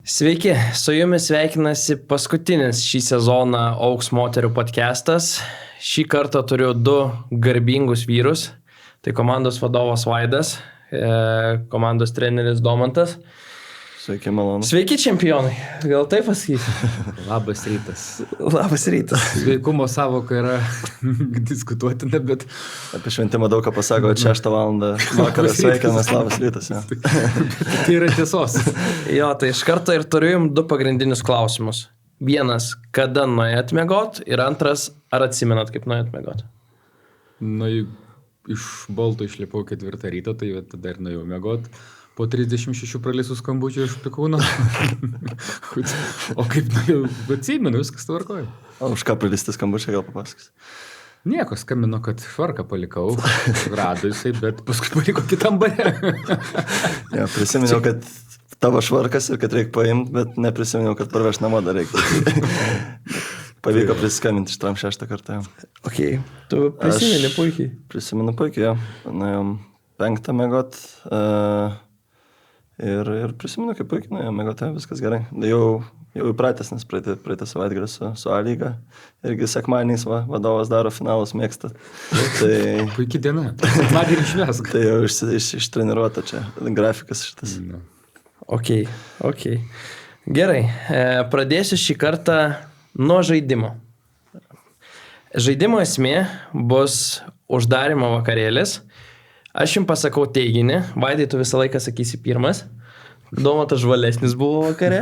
Sveiki, su jumis sveikinasi paskutinis šį sezoną Auks moterių podcastas. Šį kartą turiu du garbingus vyrus. Tai komandos vadovas Vaidas, komandos treneris Domantas. Sveiki, malonu. Sveiki, čempionai. Gal taip pasakysiu? Labas rytas. Labas rytas. Sveikumo savoka yra diskutuotina, bet... Apie šventimą daug ką pasako, 6 valandą vakaras sveikiamas, labas rytas. Ja. Tai yra tiesos. Jo, tai iš karto ir turiu jums du pagrindinius klausimus. Vienas, kada nuėjot miegot, ir antras, ar atsimenat, kaip nuėjot miegot? Nu, iš Bolto išlipau 4 ryto, tai tada ir nuėjau miegot. Po 36 praleisų skambučių iš Pikūno. O kaip nuėjau, atsimenu, viskas tvarkoja. O už ką pralisti skambučiai, gal papasakys? Nieko, skambino, kad švarką palikau, rado jisai, bet paskui paliko kitam bare. Ja, prisiminiau, kad tavo švarkas ir kad reikia paimti, bet neprisiminiau, kad parveš namo dar reikia. Pavyko prisiskambinti iš 6 kartą. Ok, tu prisimeni puikiai. Prisimenu puikiai, jo. Nuėjom 5 miegot ir prisimenu, kaip puikiai nuėjom miegot, viskas gerai. Jau įpratęs, nes praeitą savaitgalį su A lyga. Irgi sekmadieniais vadovas daro finalus, mėgsta. Tai, puikiai diena. Sekmadienį išvesk. Tai jau ištreniruota čia grafikas šitas. No. Ok. Gerai, pradėsiu šį kartą nuo žaidimo. Žaidimo esmė bus uždarimo vakarėlis. Aš jums pasakau teiginį, Vaidai, tu visą laiką sakysi pirmas. Domantas žvalesnis buvo vakare.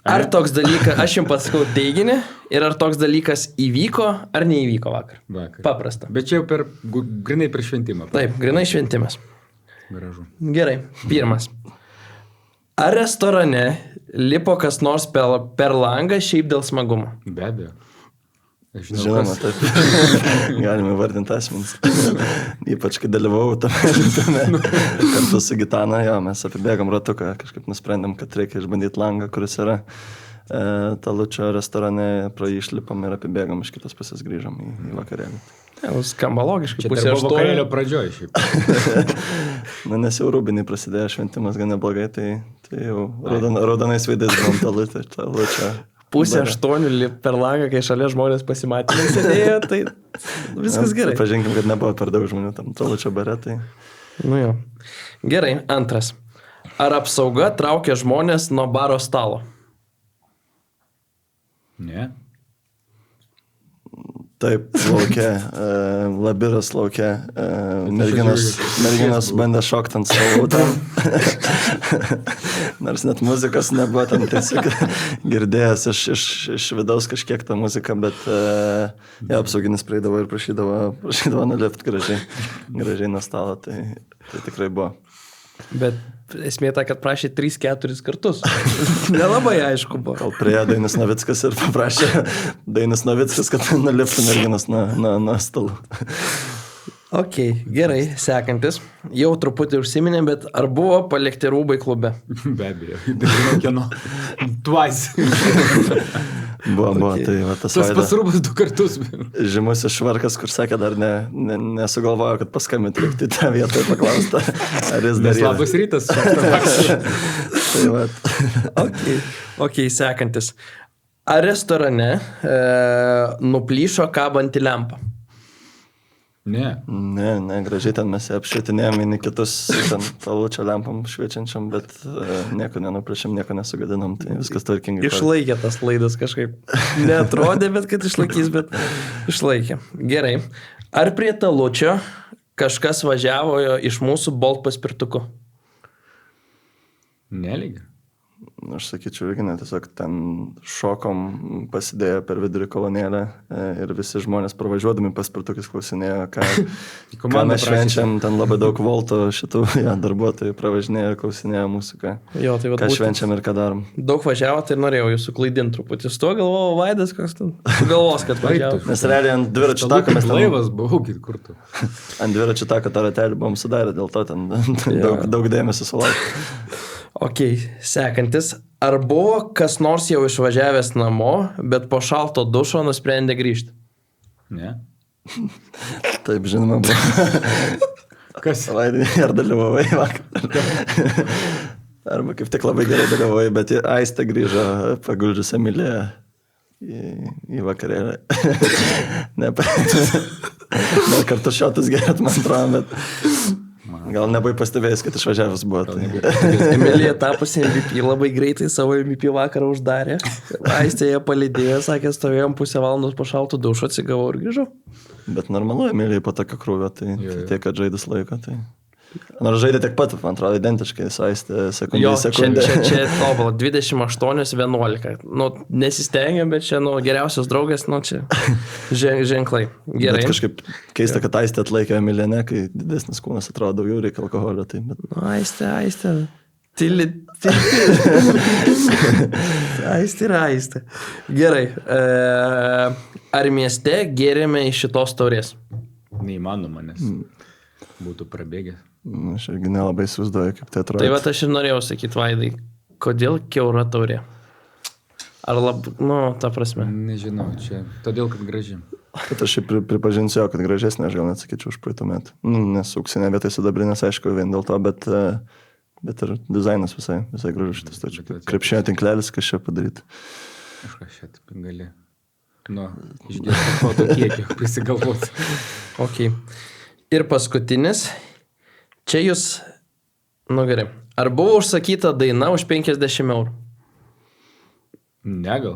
Ar toks dalykas, aš jums pasakau teiginį, ir ar toks dalykas įvyko ar neįvyko vakar? Paprasta. Bet čia jau grinai per šventimą. Taip, grinai šventimas. Gražu. Gerai, pirmas. Ar restorane lipo kas nors per langą šiaip dėl smagumo? Be abejo. Žinoma, taip. Galime vardinti asmenys. Ypač, kai dalyvau tame kartu su Gitana, jo, mes apibėgom ratuką, kažkaip nusprendėm, kad reikia išbandyti langą, kuris yra Talučio restorane, pro jį išlipom ir apibėgom, iš kitos pusės grįžom į vakarėlį. Skamba logiškai. Čia dar buvo vakarėlio pradžioj šiaip. Nes jau Rūbinai prasidėjo šventimas gan neblogai, tai jau raudonais veidais buvom Talučio. 7:30 per langą, kai šalia žmonės pasimatymai sėdėjo, tai viskas gerai. Pažinkim, kad nebuvo per daug žmonių tam Talučio bare, tai... Nu jo. Gerai, antras. Ar apsauga traukia žmonės nuo baro stalo? Ne. Taip, lauke, labiras lauke, merginos bandė šokti ant savo tam. Nors net muzikos nebuvo, ten tiesiog girdėjęs iš vidaus kažkiek tą muziką, bet apsauginis praeidavo ir prašydavo nulipti gražiai nuo stalo, tai tikrai buvo. Bet esmė ta, kad prašė 3-4 kartus. Nelabai aišku buvo. Gal priejo Dainis Novickas ir paprašė Dainis Novickas, kad nuliptų merginas nuo stalų. Ok, gerai, sekantis. Jau truputį užsiminė, bet ar buvo palikti rūbai klube? Be abejo. Kieno? Twice. Buvo, tai va tas Vaidas. Tas pats rūbas 2 kartus. Žymusis švarkas, kur sakė, dar nesugalvojo, kad paskambinti reikti tą vietą ir paklausti, ar jis dar yra. Labas rytas. Tai va. Ok, sekantis. Ar restorane nuplyšo kabantį lempą? Ne, gražiai ten mes apšvietinėjom vieni kitus ten Talučio lempam šviečiančiam, bet nieko nenuprašėm, nieko nesugadinom, tai viskas tvarkingai. Išlaikė tas laidas kažkaip. Neatrodė, bet kad išlaikys, bet išlaikė. Gerai. Ar prie Talučio kažkas važiavo iš mūsų Bolt paspirtuku? nelygi. Aš sakyčiau, irgi ne, tiesiog ten šokom pasidėjo per vidurį kolonėlę ir visi žmonės pravažiuodami paspirtukais klausinėjo, ką mes švenčiam, ten labai daug volto šitų darbuotojų pravažinėjo ir klausinėjo mūsų, ką švenčiam ir ką darom. Daug važiavo, tai norėjau jūsų klaidinti truputį. Su tuo galvojau, Vaidas, kas ten galvos, kad važiavo. Nes realiai ant dviračių tako mes ten... Laivas buvau, kur tu. Ant dviračių tako tą ratelį buvom sudarę, dėl to ten daug dėmesio sulaukė. Ok, sekantis. Ar buvo kas nors jau išvažiavęs namo, bet po šalto dušo nusprendė grįžti? Ne. Taip, žinoma, buvo. Kas? Vaidai, ar dalyvavai vakar? Arba kaip tik labai gerai dalyvauji, bet Aistė grįžo paguldžius Emiliją į vakarėlį. Ne kartu šiotus gerėt, man atrodo, bet gal nebuvai pastebėjęs, kad išvažiavęs buvo. Tai. Emilija tapusi MVP labai greitai savo MVP vakarą uždarė. Aistė ją palydėjo, sakė, stovėjom pusę valandos po šaltų dušo, atsigavau ir grįžau. Bet normalu, Emilijai po tokio krūvio, tai tiek, kad žaidus laiko. Tai. Nors žaidė tiek pat, man atrodo, identiškai, su Aistė sekundę. Čia tobulą, 28-11. Nu, nesistengiam, bet čia, geriausias draugas, čia ženklai. Gerai. Bet kažkaip keista, kad Aistė atlaikė Emiliją, ne, kai didesnis kūnas atrodo daugiau reikia alkoholio. Tai, bet... Aistė. Tili. Aistė. Gerai. Ar mieste gėrėme iš šitos taurės? Neįmanoma, nes būtų prabėgęs. Aš irgi nelabai įsivaizduoju, kaip tai atrodo. Tai va, aš ir norėjau sakyti, Vaidai, kodėl kiaura taurė? Ar ta prasme? Nežinau, čia todėl, kad graži. Bet aš pripažinsiu jo, kad gražesnė, aš gal net sakyčiau už praeitų metų. Nes auksinė vietoj sidabrinės, aišku, vien dėl to, bet ir dizainas visai gražus šitas. Krepšinio tinklelis, kas čia padaryti. Kažkas čia taip gali. Išgirsti foto kiekį, prisigalvoti. Ok. Ir paskutinis. Čia jūs, gerai. Ar buvo užsakyta daina už 50 eurų? Ne, gal.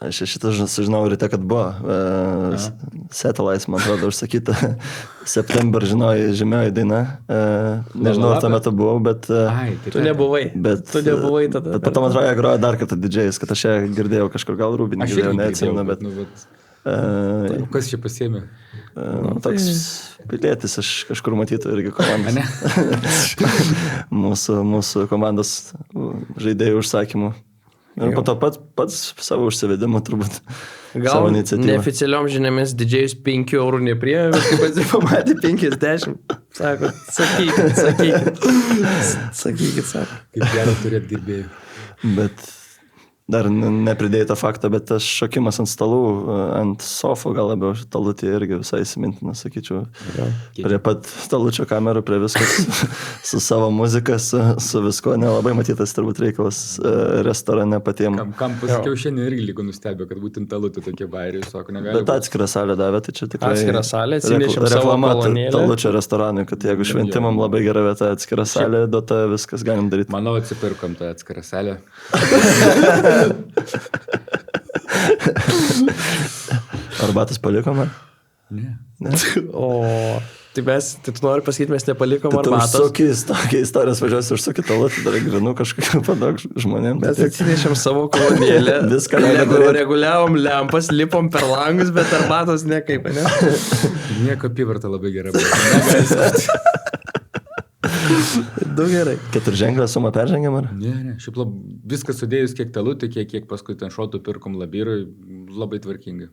Aš šitą sužinau ryte, kad buvo. Satellites, man atrodo, užsakyta. September, žymioji daina. Nežinau, ar tuo metu buvau, bet... Tu nebuvai. Tu nebuvai tada. Bet po to, man atrodo, grojo dar kartą DJ'ais, kad aš ją girdėjau kažkur, gal Rūbinį girdėjau, neatsimenu, bet... Kas čia pasiėmė? Toks pilietis, aš kažkur matytų irgi komandos. mūsų komandos žaidėjų užsakymų. Ir po to pats savo užsivedimą turbūt. Gal neoficialiom žiniomis didžėjus 5 eurų nepriėmė, bet kaip pats pamatė 50. Sako, sakykit, sako. Kaip gerai turėt gerbėjų. Bet... Dar nepridėjai tą faktą, bet tas šokimas ant stalų, ant sofų, gal labiau stalutė irgi visai įsimintinas, sakyčiau. Prie pat stalučio kamerų, prie viskas su savo muzika, su visko, nelabai matytas turbūt reikalas restorane patiem. Kam pasakiau šiandien irgi lygo nustebė, kad būtent talutė tokie bairiai, sako, negali. Bet atskirą salę davė, tai čia tikrai... Atskirą salę, atsinešim savo kolonėlę. Talučio restoranui, kad jeigu šventimam labai gera vieta, atskirą salę, duota viskas galim daryti. Manau, atsipirkom tą atskirą salę. Arbatas palikom, ar? Ne. O, tai tu nori pasakyti, mes nepalikom arbatos. Tu užsukis, tokia istorijos važiuosi, užsukit talutį, dar grinu kažkokiu padag žmonėm. Mes atsinešėm savo kolonėlę, viską reguliavom lempas, lipom per langus, bet arbatos nekaip, ne? Nieko apyvarta labai gera. Daug gerai. 4 ženklę sumą peržengiam, ar? Ne. Šiaip viskas sudėjus, kiek talutį, kiek paskui ten šotų pirkom labyrui, labai tvarkingai.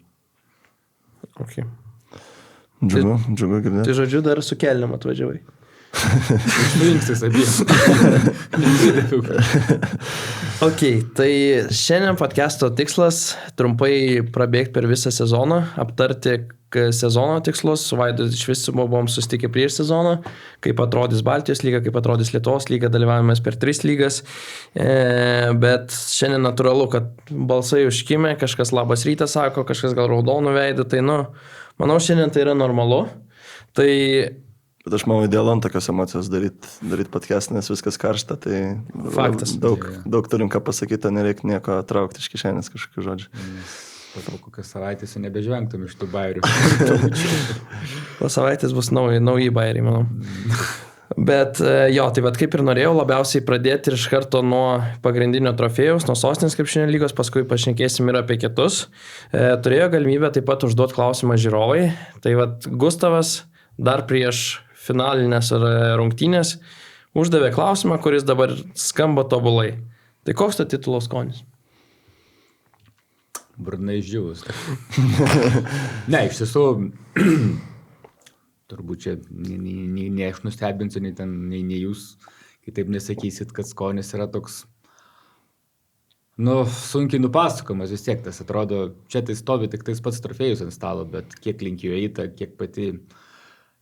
Ok. Džiugu girdėti. Tai žodžiu, dar su kelniam atvažiavai. Išsujungstis abiem. Ok, tai šiandien podcast'o tikslas trumpai prabėgti per visą sezoną, aptarti sezono tikslus. Su Vaidu iš visų buvom susitikę prieš sezoną, kaip atrodys Baltijos lyga, kaip atrodys Lietuvos lyga, dalyvavimas per 3 lygas. Bet šiandien natūralu, kad balsai užkimė, kažkas labas rytas sako, kažkas gal raudonų veidų, tai manau šiandien tai yra normalu. Tai... Bet aš manau, idealu ant tokios emocijos daryti podcast, nes viskas karšta, tai faktas. Daug turim ką pasakyti, nereikia nieko traukti iš kišenės kažkokių žodžių. Po kokias savaitės nebežvengtum iš tų bairių. Po savaitės bus nauji bairiai, manau. Bet tai kaip ir norėjau labiausiai pradėti ir iš karto nuo pagrindinio trofėjaus, nuo Sostinės krepšinio lygos, paskui pašnekėsim ir apie kitus. Turėjo galimybę taip pat užduoti klausimą žiūrovai. Tai Gustavas dar prieš finalinės rungtynės uždavė klausimą, kuris dabar skamba tobulai. Tai koks to titulo skonis? Burnai išdžiūvus. Ne, iš tiesų, turbūt čia nei aš nustebinsiu, nei jūs kitaip nesakysit, kad skonis yra toks, sunkiai nupasakomas vis tiek. Tas atrodo, čia tai stovi tik tais pats trofėjus ant stalo, bet kiek link jo eita, kiek pati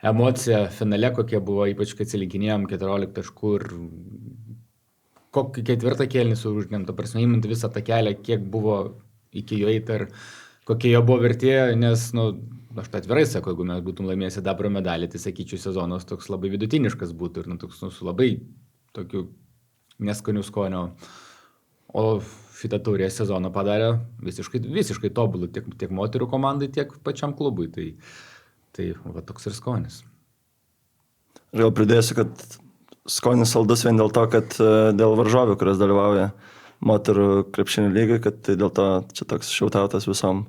emocija finale, kokia buvo, ypač kai atsilinkinėjom 14 taškų ir kokį ketvirtą kėlinį užgėm, ta prasme, įmint visą tą kelią, kiek buvo iki jo eiti ir kokie jo buvo vertė, nes, aš tai atvirai sakau, jeigu mes būtum laimėję sidabro medalį, tai sakyčiau, sezonas toks labai vidutiniškas būtų ir toks su labai tokiu neskaniu skonio. O šitą taurę sezoną padarė visiškai tobulų tiek moterų komandai, tiek pačiam klubui. Tai va toks ir skonis. Aš gal pridėsiu, kad skonis saldus vien dėl to, kad dėl varžovių, kurios dalyvauja moterų krepšinio lygai, kad tai dėl to čia toks šiautautas visom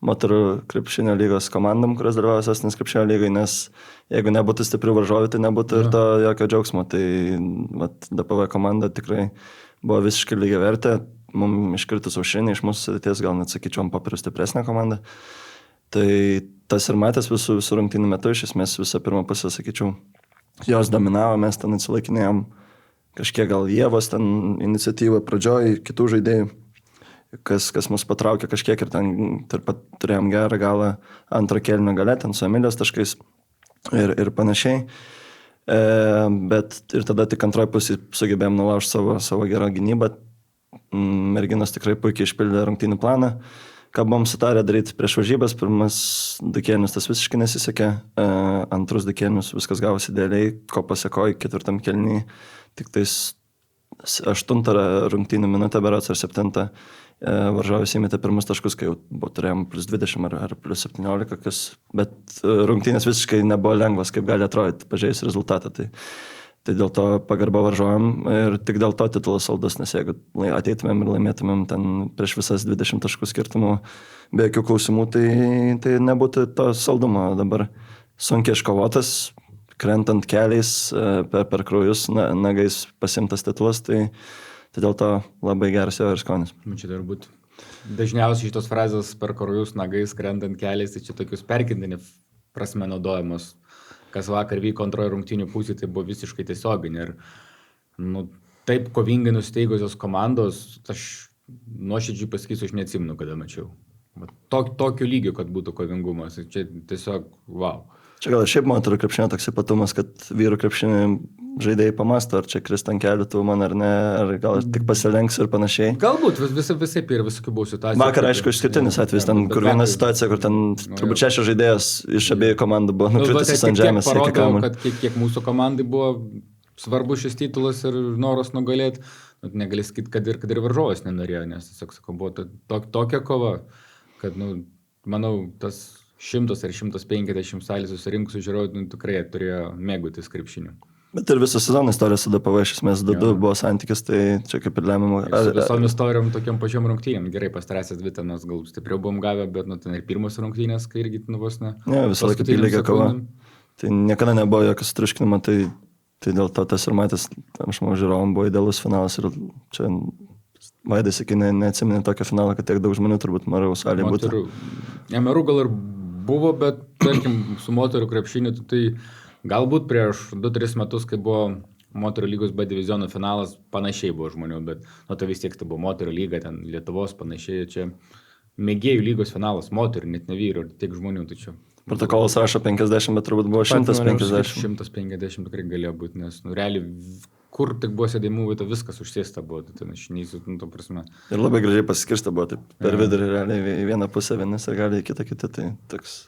moterų krepšinio lygos komandom, kurios dalyvauja sostinės krepšinio lygai, nes jeigu nebūtų stiprių varžovių, tai nebūtų ir to jokio džiaugsmo. Tai DPV komanda tikrai buvo visiškai lygiai vertė. Mums iškritus aušrinė, iš mūsų sudėties gal net sakyčiau, popierių stipresnė komanda. Tai tas ir matęs visų rungtynių metu, iš esmės visą pirmą pusę, sakyčiau, jos dominavo, mes ten atsilaikinėjom kažkiek gal Ievos ten iniciatyvą pradžioj, kitų žaidėjų, kas mus patraukė kažkiek ir ten turėjom gerą galą antro kėlinio gale, ten su Emilijos taškais ir panašiai. Bet ir tada tik antroji pusė sugebėjom nulaužti savo gerą gynybą. Merginos tikrai puikiai išpildė rungtynių planą, ką buvom sutarę daryti prieš varžybas. Pirmas du kėlinius tas visiškai nesisekė, antrus du kėlinius viskas gavosi idealiai, ko pasekojo ketvirtam kėlinį, tik tais 8 rungtynių minutę berods ar 7 varžovės įmetė pirmus taškus, kai jau turėjom plus 20 ar plus 17, bet rungtynės visiškai nebuvo lengvas, kaip gali atrodyti, pažiūrėjus rezultatą. Tai dėl to pagarba varžovėm ir tik dėl to titulas saldus, nes jeigu ateitumėm ir laimėtumėm ten prieš visas 20 taškų skirtumų be jokių klausimų, tai nebūtų to saldumo. Dabar sunkiai iškovotas, krentant keliais per kraujus, nagais pasimtas titulas, tai dėl to labai geras jo ir skonis. Čia turbūt dažniausiai šitos frazės per kraujus, nagais, krentant keliais, tai čia tokius perkintinį prasme naudojamos. Kas vakar vyko antroje rungtynių pusė, tai buvo visiškai tiesioginė. Ir taip kovingai nusteigusios komandos, aš nuoširdžiai pasakysiu, aš neatsimenu, kada mačiau. Tokio lygio, kad būtų kovingumas. Čia tiesiog wow. Čia gal šiaip moterų krepšinio toks ypatumas, kad vyrų krepšinio žaidėjai pamasto, ar čia krist ant kelių tų man ar ne, ar gal tik pasilenks ir panašiai. Galbūt visai ir visokių buvo situacijų. Vakar, aišku, išskirtinis atvejis, ten kur viena situacija, kur ten turbūt 6 žaidėjas iš abiejų komandų buvo nukritusios ant žemės. Tai parodo, kad kiek mūsų komandai buvo svarbu šis titulas ir noras nugalėti. Negali sakyti, kad ir varžovas nenorėjo, nes tiesiog buvo tokia kova, kad, manau, tas 100 ar 150 salės susirinkusių žiūrovų tikrai turėjo mėgautis krepšiniu. Bet ir visą sezoną istorijos su DPV iš esmės 2-2 buvo santykis, tai čia kaip ir lemiamų. Su visom istorijom tokiam pačiam rungtynėm. Gerai, pastarąsias 2 tenas gal stipriau buvom gavę, bet ten ir pirmos rungtynės, kai irgi vos ne. Ne, visą laiką lygia kova. Tai niekada nebuvo jokio sutriuškinimo, tai dėl to tas ir matęs, aš manau, žiūrovom buvo idealus finalas ir čia Vaidas iki neatsiminė tokio finalo, kad tiek daug žmonių turbūt Marau salėje būtų. Emerų gal ir buvo, bet tarkim su moterų krepšiniu, tai galbūt prieš 2-3 metus, kai buvo moterų lygos B diviziono finalas, panašiai buvo žmonių, bet tai vis tiek tai buvo moterų lyga, ten Lietuvos panašiai, čia mėgėjų lygos finalas, moterų, net ne vyrų, tiek žmonių, tai čia. Protokolas rašo 50, bet turbūt buvo 150. 150 tikrai galėjo būti, nes realiai kur tik buvo sėdimų vieta, viskas užsėsta buvo, tai ten aš neįsiu, prasme. Ir labai gražiai pasiskirsta buvo, taip per vidurį realiai į vieną pusę vienas ir gali į kitą, tai toks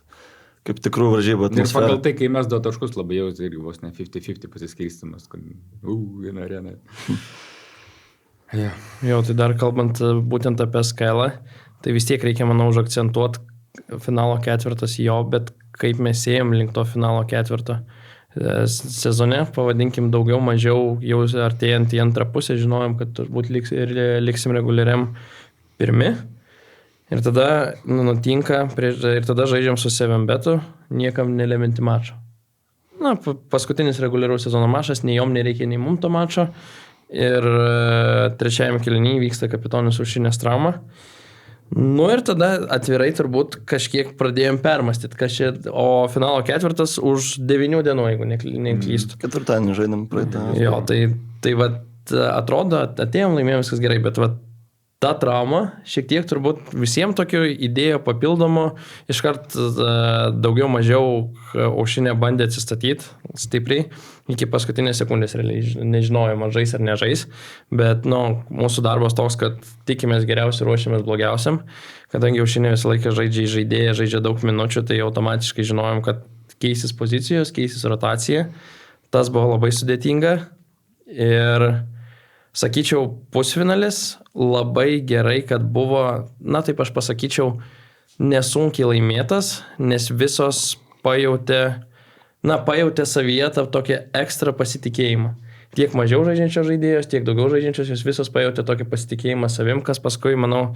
kaip tikrų varžybų atmosfera. Ir pagal tai, kai mes 2 taškus labai jauti, irgi vos ne 50-50 pasiskirstimas, kad viena arena. Jo, tai dar kalbant būtent apie Skailą, tai vis tiek reikia, manau, užakcentuoti finalo ketvirtas jo, bet kaip mes ėjom link to finalo ketvirto. Sezone, pavadinkim daugiau mažiau, jau artėjant į antrą pusę, žinojom, kad turbūt liksim reguliariam pirmi. Ir tada nutinka, ir tada žaidžiam su Sevembetu, niekam neleminti mačo. Paskutinis reguliaraus sezono mačas, nei jom nereikia, nei mum to mačo. Ir trečiajame kėlinyje vyksta kapitonis aušinės trauma. Ir tada atvirai turbūt kažkiek pradėjom permastyti, o finalo ketvirtas už 9 dienų, jeigu neklystu. Ketvirtadienį žaidėm praeitą. Jo, tai atrodo, atėjom, laimėjom viskas gerai, bet ta trauma šiek tiek turbūt visiems tokio idėjo papildomo, iškart daugiau mažiau Aušrinė bandė atsistatyti stipriai, iki paskutinės sekundės realiai nežinojama žais ar nežais, bet mūsų darbas toks, kad tikimės geriausiai, ruošiamės blogiausiam, kadangi Aušrinė visą laiką žaidžia daug minučių, tai automatiškai žinojom, kad keisis pozicijos, keisis rotacija, tas buvo labai sudėtinga ir sakyčiau, pusfinalis labai gerai, kad buvo, taip aš pasakyčiau, nesunkiai laimėtas, nes visos pajutė savyje tą tokią ekstra pasitikėjimą. Tiek mažiau žaidžiančios žaidėjos, tiek daugiau žaidžiančios, jos visos pajutė tokį pasitikėjimą savim, kas paskui, manau,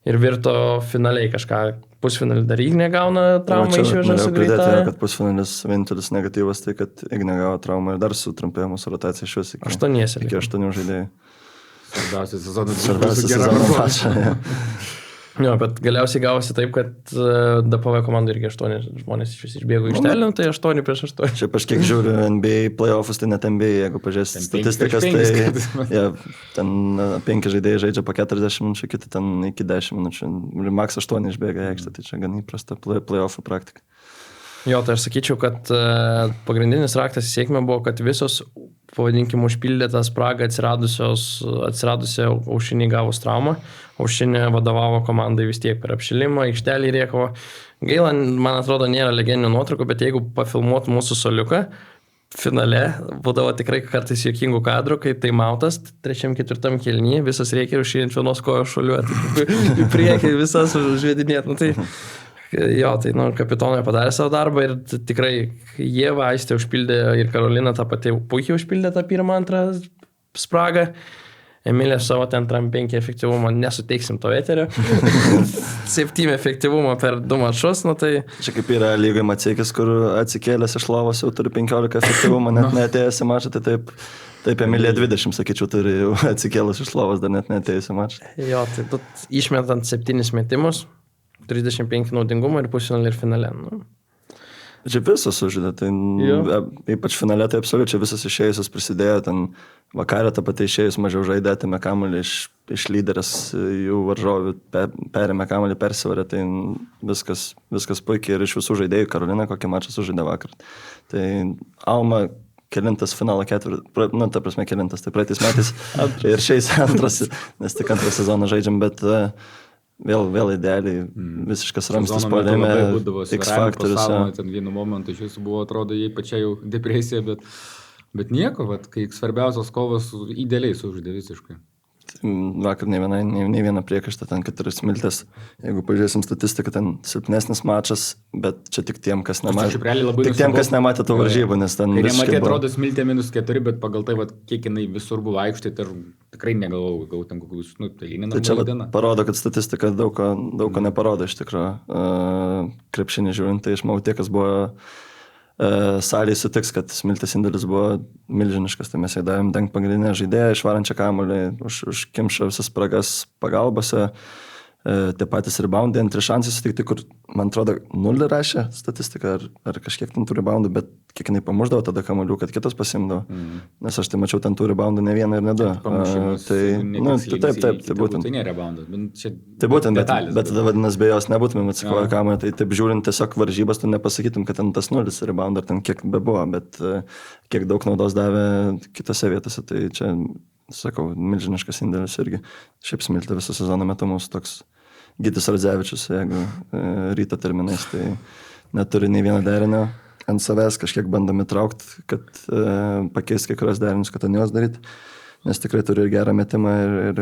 ir virto finaliai kažką. Pusfinalį dar Ignė gauna traumą išvežą su greitąja. Kad pusfinalis vienintelis negatyvas, tai kad Ignė gavo traumą ir dar sutrumpėjo mūsų rotacija iš vis iki 8 žaidėjų. Svarbiausias sezonas. Svarbiausias sezonas mačą. Jo, bet galiausiai gavosi taip, kad DPV komandai irgi 8 žmonės iš vis išbėgo iš telio, tai 8-8. Šiaip aš kiek žiūriu NBA playoffs, tai net NBA, jeigu pažiūrėsi statistikas, tai ten 5 žaidėjai žaidžia po 40 minučių, kiti ten iki 10 minučių. Ir max 8 išbėga aikštę, tai čia gan įprasta playoffų praktika. Jo, tai aš sakyčiau, kad pagrindinis raktas į sėkmę buvo, kad visos, pavadinkim, užpildė tą spragą atsiradusią Aušrinį gavus traumą. Aušrinė vadovavo komandai vis tiek per apšilimą, aikštelį rėkavo. Gaila, man atrodo, nėra legendinių nuotraukų, bet jeigu pafilmuot mūsų soliuką, finale būdavo tikrai kartais juokingų kadrų, kai tai mautas, 3-4 kėlinyje, visas reikia ir Aušrinė ant vienos kojos šuoliuoti į priekį, visas užvedinėti. Jo, tai kapitonai padarė savo darbą ir tikrai Ieva, Aistė užpildė ir Karolina tą patį puikiai užpildė tą pirmą, antrą spragą. Emilė savo ten 5 efektyvumą nesuteiksim to eterio. 7 efektyvumą per 2 mačus, tai... Čia kaip yra lygai Maceikis, kur atsikėlęs iš lovos jau turi 15 efektyvumą, net neatėjęs į mačą, tai taip Emilė 20, sakyčiau, turi jau atsikėlęs iš lovos, dar net neatėjęs į mačą. Jo, tai išmetant 7 metimus, 35 naudingumo ir pusfinalį ir finale. Čia visas sužydė, tai ypač finale tai absoliučiai visas išėjusios prisidėjo, ten vakarė tą patį išėjus mažiau žaidė, atėmė kamuolį iš lyderės, jų varžovių perėmė kamuolį, persivarė, tai viskas puikiai ir iš visų žaidėjų, Karolina kokį mačą sužaidė vakar. Tai Alma kelintas finalo ta prasme kelintas, tai praeitais metais ir šiais antras, nes tik antrą sezoną žaidžiam, bet vėl idealiai, visiškas ramstis puolime, X faktorius. Ten vienu momentu iš jūsų buvo, atrodo, jai pačia jau depresija, bet nieko, kai svarbiausios kovos idealiai sužaidė visiškai. Vakar nei viena priekaišta, ten 4 smiltės. Jeigu pažiūrėsim statistiką, ten silpnesnis mačas, bet čia tik tiem, kas nematė. Tik tiem, kas nematė to varžybų, nes ten visiškai nematė, atrodo, smiltė -4, bet pagal tai, kiek jinai visur buvo aikštė, tai tikrai negalvojau, gal ten kokius, tai normali diena. Parodo, kad statistika daug ko neparodo iš tikrųjų. Krepšinį žiūrint, tai išmau tie, kas buvo salėje sutiks, kad smiltės indėlis buvo milžiniškas, tai mes jai davėm dengti pagrindinę žaidėją, išvarančią kamuolį, užkimšą visas spragas pagalbose, tie patys reboundai, antri šansai sutikti, kur, man atrodo, 0 rašė statistika, ar kažkiek ten tų reboundų, bet kiek jinai pamuždavo tada kamuolių, kad kitas pasimdavo, nes aš tai mačiau ten tų reboundų ne vieną ir ne 2. Tai būtent. Tai nėra reboundas, bet čia tai būtent, bet tada vadinasi, be jos nebūtumėm atsikoję kamuolį, tai taip žiūrint tiesiog varžybas, tu nepasakytum, kad ten tas 0 reboundų, ar ten kiek bebuvo, bet kiek daug naudos davė kitose vietose, tai čia, sakau, milžiniškas indėlis irgi. Šiaip smiltė visą sezoną metu mūsų toks Gytis Radzevičius, jeigu ryto terminais, tai neturi nei vieno derinio ant savęs, kažkiek bandom įtraukti, kad pakeisti kai kurios derinius, kad ant jos daryti, nes tikrai turi ir gerą metimą, ir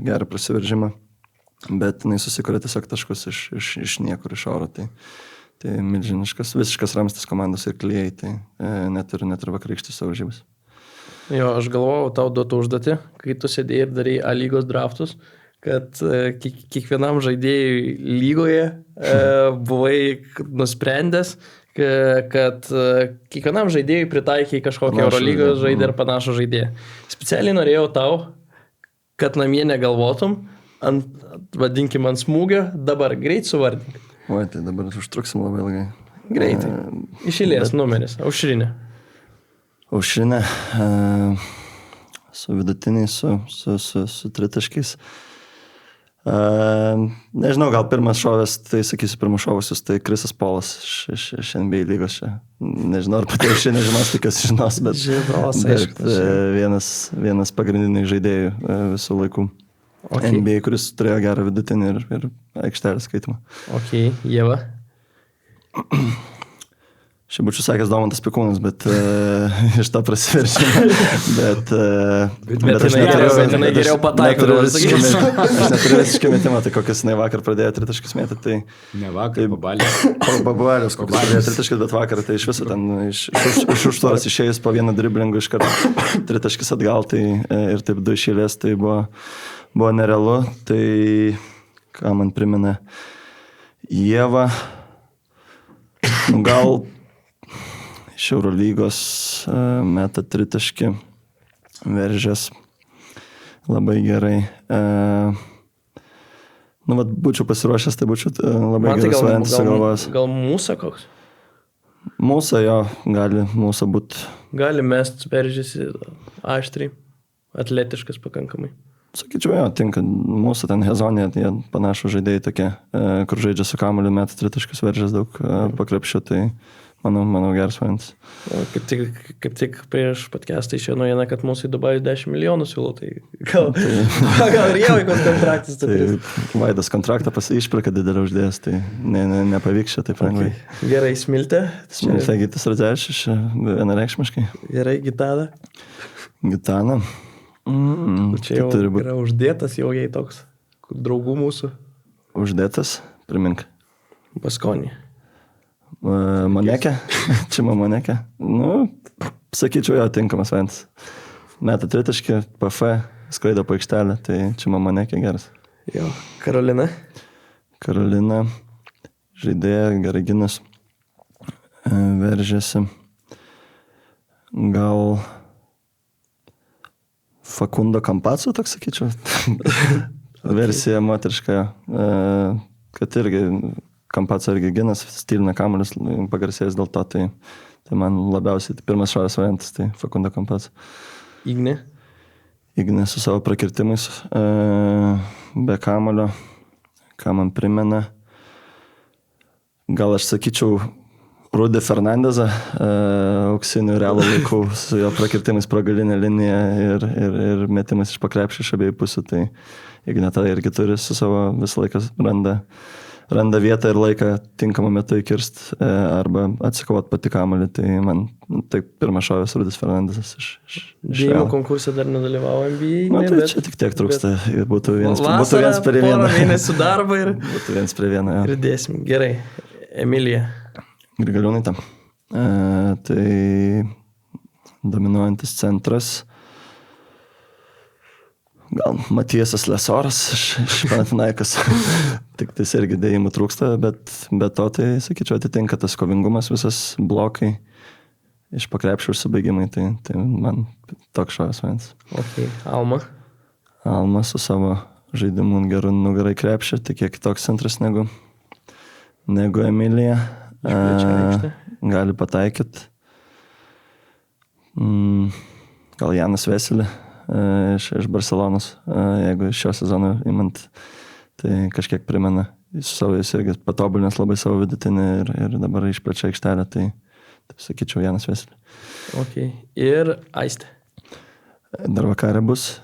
gerą prasiveržimą, bet jinai susikuria tiesiog taškus iš niekur, iš oro, tai milžiniškas, visiškas ramstis komandos ir klijai, tai neturi vakarykštį savo žybės. Jo, aš galvojau tau duotų užduotį, kai tu sėdėjai ir darai A lygos draftus, kad kiekvienam žaidėjui lygoje buvai nusprendęs, kad kiekvienam žaidėjui pritaikiai kažkokią Eurolygos žaidėją ir panašų žaidėją. Specialiai norėjau tau, kad namie negalvotum, vadinkim ant smūgio, dabar greit suvardink. Oi, tai dabar užtruksim labai ilgai. Greitai. Išėlės numeris. Aušrinė. Aušrinė, su vidutiniais, su tritaškiais. Nežinau, gal pirmas šovęs, tai sakysiu, pirmas šovusius, tai Krisas Polas iš NBA lygos čia. Nežinau, ar patėl šiandien žinos, tikiuosi žinos, bet, Žinos, bet aišku. vienas pagrindinių žaidėjų visų laikų. Okay. NBA, kuris turėjo gerą vidutinį ir aikštelę skaitimą. Ok, Ieva. Šiaip būčiau sakęs Domantas Pikūnas, bet iš to prasiverčiau. Bet aš jinai geriau pataiko. Aš neturiu visiškai metimą, tai kokias jinai vakar pradėjo tritaškius mėtyti. Tai, Ne vakar, Babalės. Babalės, kokias pradėjo tritaškius, bet vakar tai iš viso ten iš užtvaros išėjus po vieną driblingą iš karto tritaškis atgal, tai ir taip 2 iš eilės, tai buvo nerealu. Tai ką man primena Ieva, gal iš Eurolygos meta tritaškį, Veržės labai gerai. Būčiau pasiruošęs, tai būčiau labai geras variantas sugalvojęs. Gal Mūsa koks? Mūsa jo, gali Mūsa būti. Gali mest Veržėsi aštriai, atletiškas pakankamai. Sakyčiau, jo, tinka. Mūsų ten Hezonė, jie panašų žaidėjai tokie, kur žaidžia su kamuoliu, meta tritaškius, Veržės daug pakrepšio, tai manau geras variantas. Kaip tik prieš podcastą išėjo naujiena, kad mūsų į Dubajų 10 milijonų siūlo, tai gal ir Ievai koks kontraktas. Tai Vaidas kontraktą išpirka didelį uždėjęs, tai nepavyks čia taip lengvai. Okay. Gerai, Smiltė. Smiltė Gytis Radzevičius, vienareikšmiškai. Gerai, Gitana. Gitana. Čia jau yra uždėtas jau jai toks, draugų mūsų. Uždėtas, primink. Baskonį. Monekė, čia Monekė. Sakyčiau, jo, tinkamas variantas. Meta tritaškį, PF, skraido po aikštelę, tai čia Monekė geras. Jo, Karolina. Karolina, žaidėja, gerai ginas, Veržėsi. Gal Fakundo Kampaco, toks sakyčiau. Versija moteriška, kad irgi Kampaco irgi ginas, stylina kamuolius, pagarsėjęs dėl to, tai man labiausiai pirmas šovės variantas, tai Fakundo Kampaco. Ignė. Ignė su savo prakirtimais, be kamuolio, ką man primena. Gal aš sakyčiau Rudy Fernandezą, auksinių Realo laikų, su jo prakirtimais pro galinę liniją ir metimais iš pakrepšio iš abiejų pusių, tai Igneta irgi turi su savo visą laiką randa vietą ir laiką tinkamą metu įkirst arba atsikovot pati kamuolį, tai man taip pirmas šovės Rudis Fernandezas iš Dėjimų konkursą dar nedalyvavo NBA. Tai čia tik tiek trūksta, būtų viens prie Porą vieno. mėnesių darbą ir... Būtų viens prie vieno, jo. Ir dėsim. Gerai. Emilija. Grigaliūnaitė. Tai dominuojantis centras. Gal Matiesas Lesoras iš Panathinaikos. Tik tais irgi dėjimų trūksta, bet be to tai, sakyčiau, atitinka tas kovingumas, visas blokai iš pakrepšio užsibaigimai, tai man toks šovės variantas. Ok. Alma. Alma su savo žaidimu geru nugarai krepšio, tik kiek kitoks centras negu Emilija. Gali pataikyti. Gal Janas Veselį iš Barcelonos, jeigu šio sezono imant, tai kažkiek primena. Jis irgi patobulinęs labai savo vidutinį ir dabar išplečia aikštelę, tai sakyčiau Janas Veselį. Ok. Ir Aistė. Dar vakarė bus.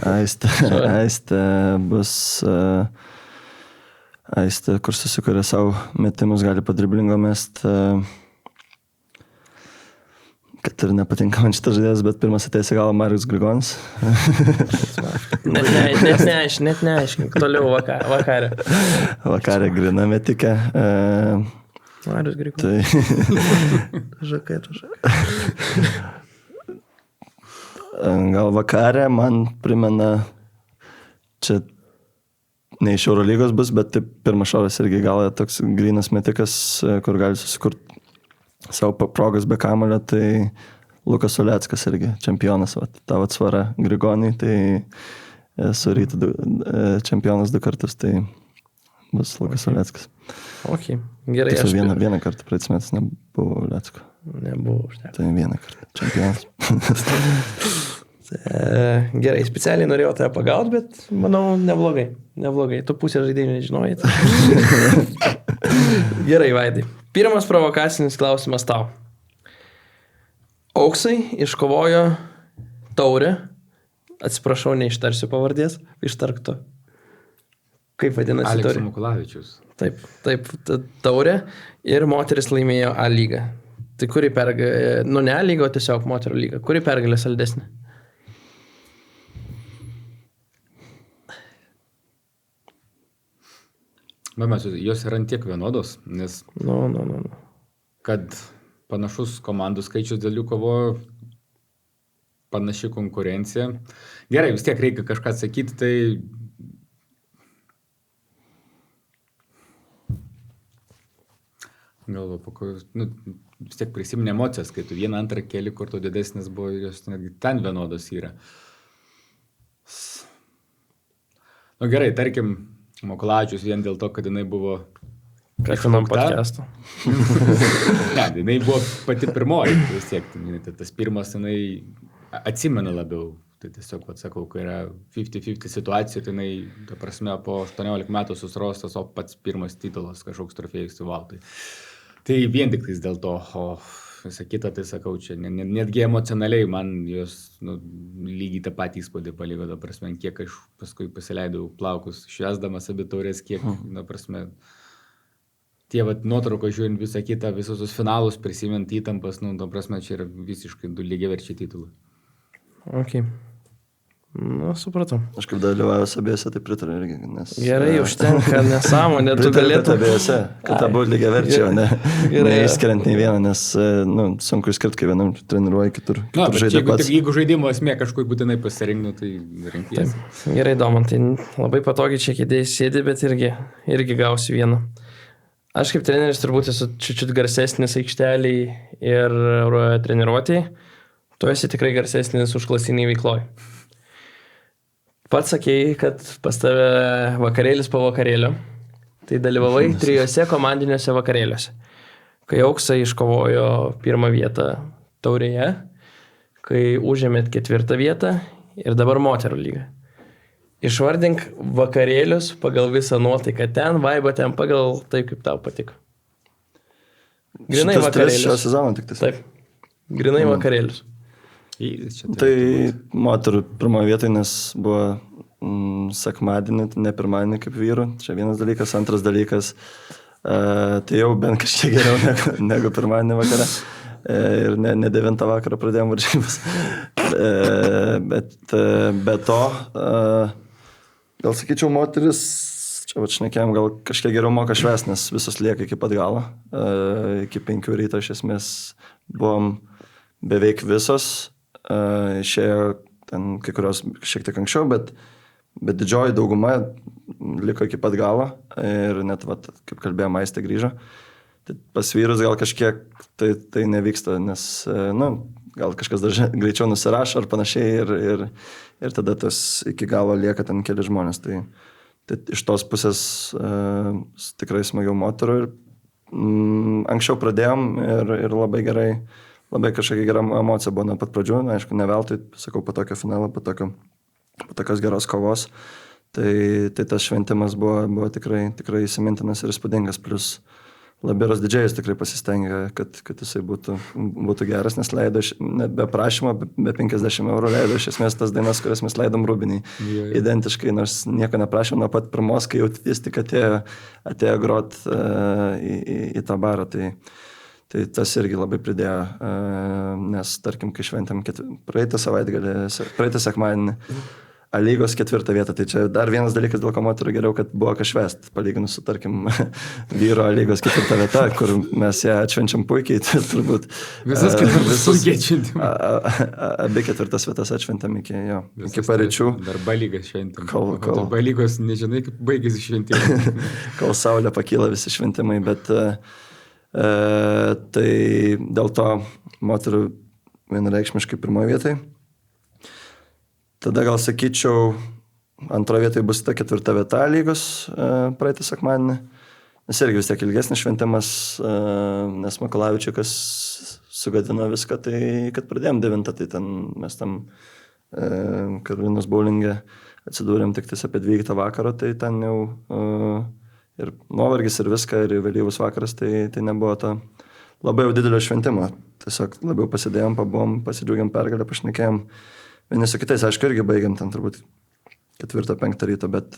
Aistė bus... Aistė, kur susikuria savo metimus, gali padriblingo mest. Kad ir nepatinka man šitas žaidėjas, bet pirmas ateis į galą Marius Grigonis. Net neaiškink. Toliau vakarė. Vakarė grina metikė. Marius Grigonis. Tai... Žakai. Gal vakarė man primena čia ne iš Eurolygos bus, bet taip pirmas šovės irgi gal toks grynas metikas, kur gali susikurti savo progas be kamulio, tai Lukas Uleckas irgi čempionas, tavo atsvara Grigoniai, tai su Rytu čempionas 2 kartus, tai bus Lukas Uleckas. Ok, gerai. Tiesiog vieną kartą praeitais metais nebuvo Ulecko. Nebuvo užteko. Tai vieną kartą čempionas. Gerai, specialiai norėjau tave pagauti, bet manau neblogai. Tu pusę žaidėjų nežinojai. Gerai, Vaidai. Pirmas provokacinis klausimas tau. Auksai iškovojo taurę. Atsiprašau, neištarsiu pavardės. Ištark tu. Kaip vadinasi taurė? Aleksas Mukulavičius. Taip, taurė. Ir moteris laimėjo A lygą. Tai kuri pergalė, ne A lyga, o tiesiog moterų lyga. Kuri pergalė saldesnė? Bet jos yra tiek vienodos, nes kad panašus komandų skaičius dėl jų kovojo, panaši konkurencija. Gerai, vis tiek reikia kažką atsakyti, tai galvo, vis tiek prisiminė emocijas, kai tu vieną antrą keli kartų didesnis buvo, jos netgi ten vienodos yra. Gerai, tarkim, Mukulavičius vien dėl to, kad jinai buvo Prekinam podcast'o. Ne, jinai buvo pati pirmoji, vis tiek, tas pirmas jinai atsimena labiau. Tai tiesiog, sakau, kai yra 50-50 situacija, tai jinai, ta prasme, po 18 metų susirostas, o pats pirmas titulas, kažkoks trofėjus suvaltai. Tai vien tik tais dėl to, o visą kitą, tai sakau, čia netgi emocionaliai man jos lygiai tą patį įspūdį paliko, ta prasme, kiek aš paskui pasileidau plaukus švesdamas abi taurės, kiek, ta prasme, tie nuotraukos žiūrint visą kitą, visus tos finalus prisimint įtampas, ta prasme, čia yra visiškai du lygiaverčiai titulai. Ok. Supratau. Aš kaip dalyvavęs abiejose, tai pritariu irgi, nes... Gerai, užtenka nesąmonė, tu galėtum... Abiejose, kad abu lygiaverčiai, o ne išskiriant nei vieną, nes sunku išskirti, kai vienam treniruoji, kitur žaidė pats. Jeigu žaidimo esmė kažkur būtinai pasirinkti, tai renkiesi. Gerai, Domantai, labai patogiai čia kėdėjai sėdi, bet irgi gausi vieną. Aš kaip treneris turbūt esu čiut garsesnis aikšteliai ir treniruotėjai. Tu esi tikrai garsesnis užklasiniai veikloj. Pats sakėjai, kad pas tave vakarėlis po vakarėlio. Tai dalyvavai 3 komandiniuose vakarėliuose. Kai Auksai iškovojo 1 vietą taurėje, kai užėmėt 4 vietą ir dabar moterų lyga. Išvardink vakarėlius pagal visą nuotaiką ten, vaibą ten, pagal taip, kaip tau patiko. Grinai vakarėlius. Šio sezono tik tas. Taip, grinai vakarėlius. Tai moterų pirmoje vietoje, nes buvo sekmadienį, ne pirmadienį kaip vyrų. Čia vienas dalykas. Antras dalykas, tai jau bent kažkiek geriau negu pirmadienį vakare. Ir ne 9 vakarą pradėjom varžybas. Bet be to, gal sakyčiau, moteris, čia šnekėjom, gal kažkiek geriau moka švęst, nes visos lieka iki pat galo. Iki 5 ryto iš esmės buvom beveik visos. Išėjo ten kai kurios šiek tiek anksčiau, bet didžioji dauguma liko iki pat galo ir net, kaip kalbėjom, Aistė grįžo. Tai pas vyrus gal kažkiek tai nevyksta, nes, gal kažkas dar greičiau nusirašo ar panašiai ir tada tas iki galo lieka ten keli žmonės. Tai iš tos pusės tikrai smagiau moterų ir anksčiau pradėjom ir labai gerai. Labai kažkokia gera emocija buvo nuo pat pradžių, aišku, ne veltui, sakau, po tokio finalo, po tokios geros kovos, tai tas šventimas buvo tikrai įsimintinas ir įspūdingas, plus Labiras didžėjus tikrai pasistengė, kad jisai būtų geras, nes leido, be prašymo, be 50 eurų leido iš esmės tas dainas, kurias mes leidom Rūbiniai. Identiškai, nors nieko neprašėm nuo pat pirmos, kai jau jis tik atėjo grot į tą barą. Tai tas irgi labai pridėjo, nes tarkim, kai šventėm praeitą sekmadienį A lygos 4 vietą, tai čia dar vienas dalykas, dėl ko moterų geriau, kad buvo ką švęst, palyginus su, tarkim, vyro A lygos 4 vieta, kur mes ją atšvenčiam puikiai, tai turbūt visas puikiai atšventim. Abi 4 vietas atšventam iki paryčių. Dar B lygas šventim. Kol B lygos nežinai, kaip baigėsi šventimai. Kol saulė pakyla visi šventimai, bet tai dėl to moterų vienareikšmiškai 1 vietai. Tada gal sakyčiau, 2 vietoje bus ta 4 vieta lygos praeitą sekmadienį. Nes irgi vis tiek ilgesnis šventimas, nes Mukulavičiukas sugadino viską, tai kad pradėjom 9, tai ten mes tam Karolinos bowlinge atsidūrėm tik tais apie 12 vakaro, tai ten jau ir nuovargis ir viską, ir vėlyvus vakaras, tai nebuvo to labai jau didelio šventimo. Tiesiog labiau pasidėjom, pabuvom, pasidžiaugiam pergalę, pašnekėjom vieni su kitais. Aišku, irgi baigiam ten turbūt 4-5 ryto, bet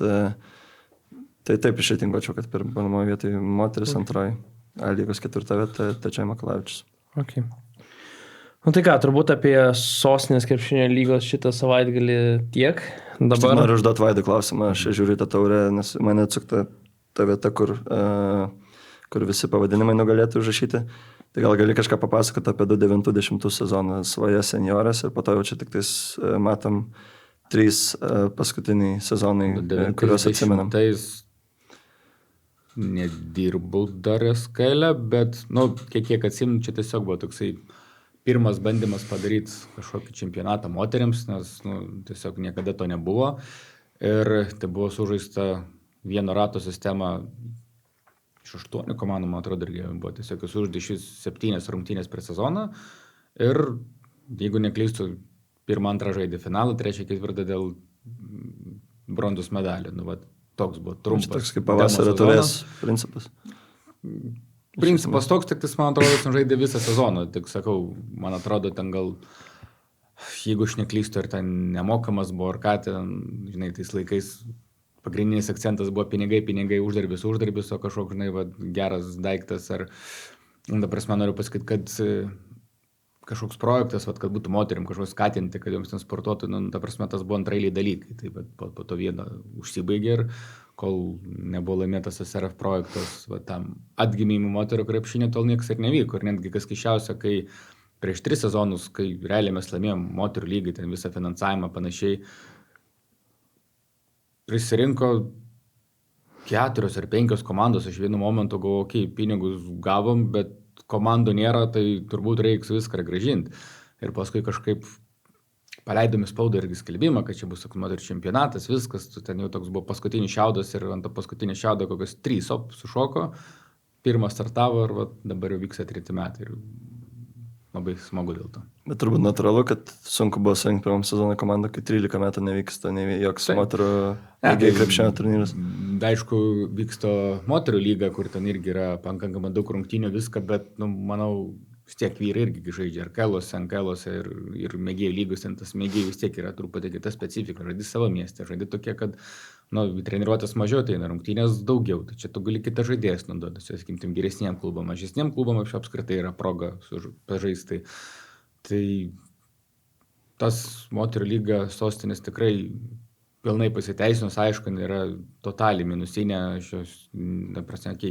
tai taip išreitinguočiau, kad pirmoje vietoje moteris, antroji A lygos 4 vieta, Tačiai Makalavičius. Okay. Nu tai ką, turbūt apie Sostinės krepšinio lygos šitą savaitgalį tiek. Dabar... Aš tik noriu užduoti Vaidui klausimą, aš žiūriu tą taurę, nes mane atsukta ta vieta, kur visi pavadinimai nugalėtų užrašyti. Tai gal gali kažką papasakoti apie 2009-2010 sezoną Svaja senjoras ir po to jau čia tik tais matom 3 paskutiniai sezonai, kuriuos atsimenam. Nedirbau dar SKL, bet, kiek atsimenu, čia tiesiog buvo toksai pirmas bandymas padaryti kažkokį čempionatą moteriams, nes tiesiog niekada to nebuvo. Ir tai buvo sužaista vieno rato sistema iš 8 komandų, man atrodo, irgi buvo tiesiog sužaista iš 7 rungtynės per sezoną. Ir jeigu neklystu, 1-2 žaidė finalą, 3-4 dėl bronzos medalių. Toks buvo trumpas. Toks kaip pavasario turės principas. Principas toks, tik man atrodo, žaidė visą sezoną. Tik sakau, man atrodo, ten gal, jeigu aš neklystu, ir ten nemokamas buvo, ar ką ten, žinai, tais laikais pagrindinis akcentas buvo pinigai, uždarbis, o kažkoks, žinai, geras daiktas. Ar, dabar man noriu pasakyti, kad kažkoks projektas, kad būtų moterim kažkoks skatinti, kad joms ten sportuotų, tas buvo antrailiai dalykai. Tai po to vieną užsibaigė ir kol nebuvo laimėtas SRF projektas, tam atgimimų moterų krepšinio, tol niekas ir nevyko. Ir netgi kas keisčiausia, kai prieš 3 sezonus, kai realiai mes laimėjom moterų lygį, ten visą finansavimą panašiai, prisirinko 4 ar 5 komandos, aš vienu momentu galvoju, pinigus gavom, bet komandų nėra, tai turbūt reiks viską grąžinti. Ir paskui kažkaip paleidome spaudą irgi skelbimą, kad čia bus moterų čempionatas, viskas, ten jau toks buvo paskutinis šiaudas ir ant to paskutinio šiaudo kokios 3 sušoko, pirmas startavo ir dabar jau vyksta 3 metai ir labai smagu dėl to. Bet turbūt natūralu, kad sunku buvo surinkti pirmam sezoną komandą, kai 13 metų nevyksta joks moterų krepšinio turnyras. Aišku, vyksta moterų lyga, kur ten irgi yra pakankamai daug rungtynių viską, bet, manau, vis tiek vyrai irgi žaidžia ir NKL-ose ir mėgėjų lygos, tas mėgėjų vis tiek yra truputį kita specifika, žaidži savo mieste, žaidži tokie, kad treniruotės mažiau, tai rungtynės daugiau, tai čia tu gali kitą žaidėjas naudoti, sakykim, tim geresniem klubam, mažesniem klubam apskritai yra proga pažaisti. Tai tas moterų lyga Sostinės tikrai pilnai pasiteisinus, aišku, yra totaliai minusinė,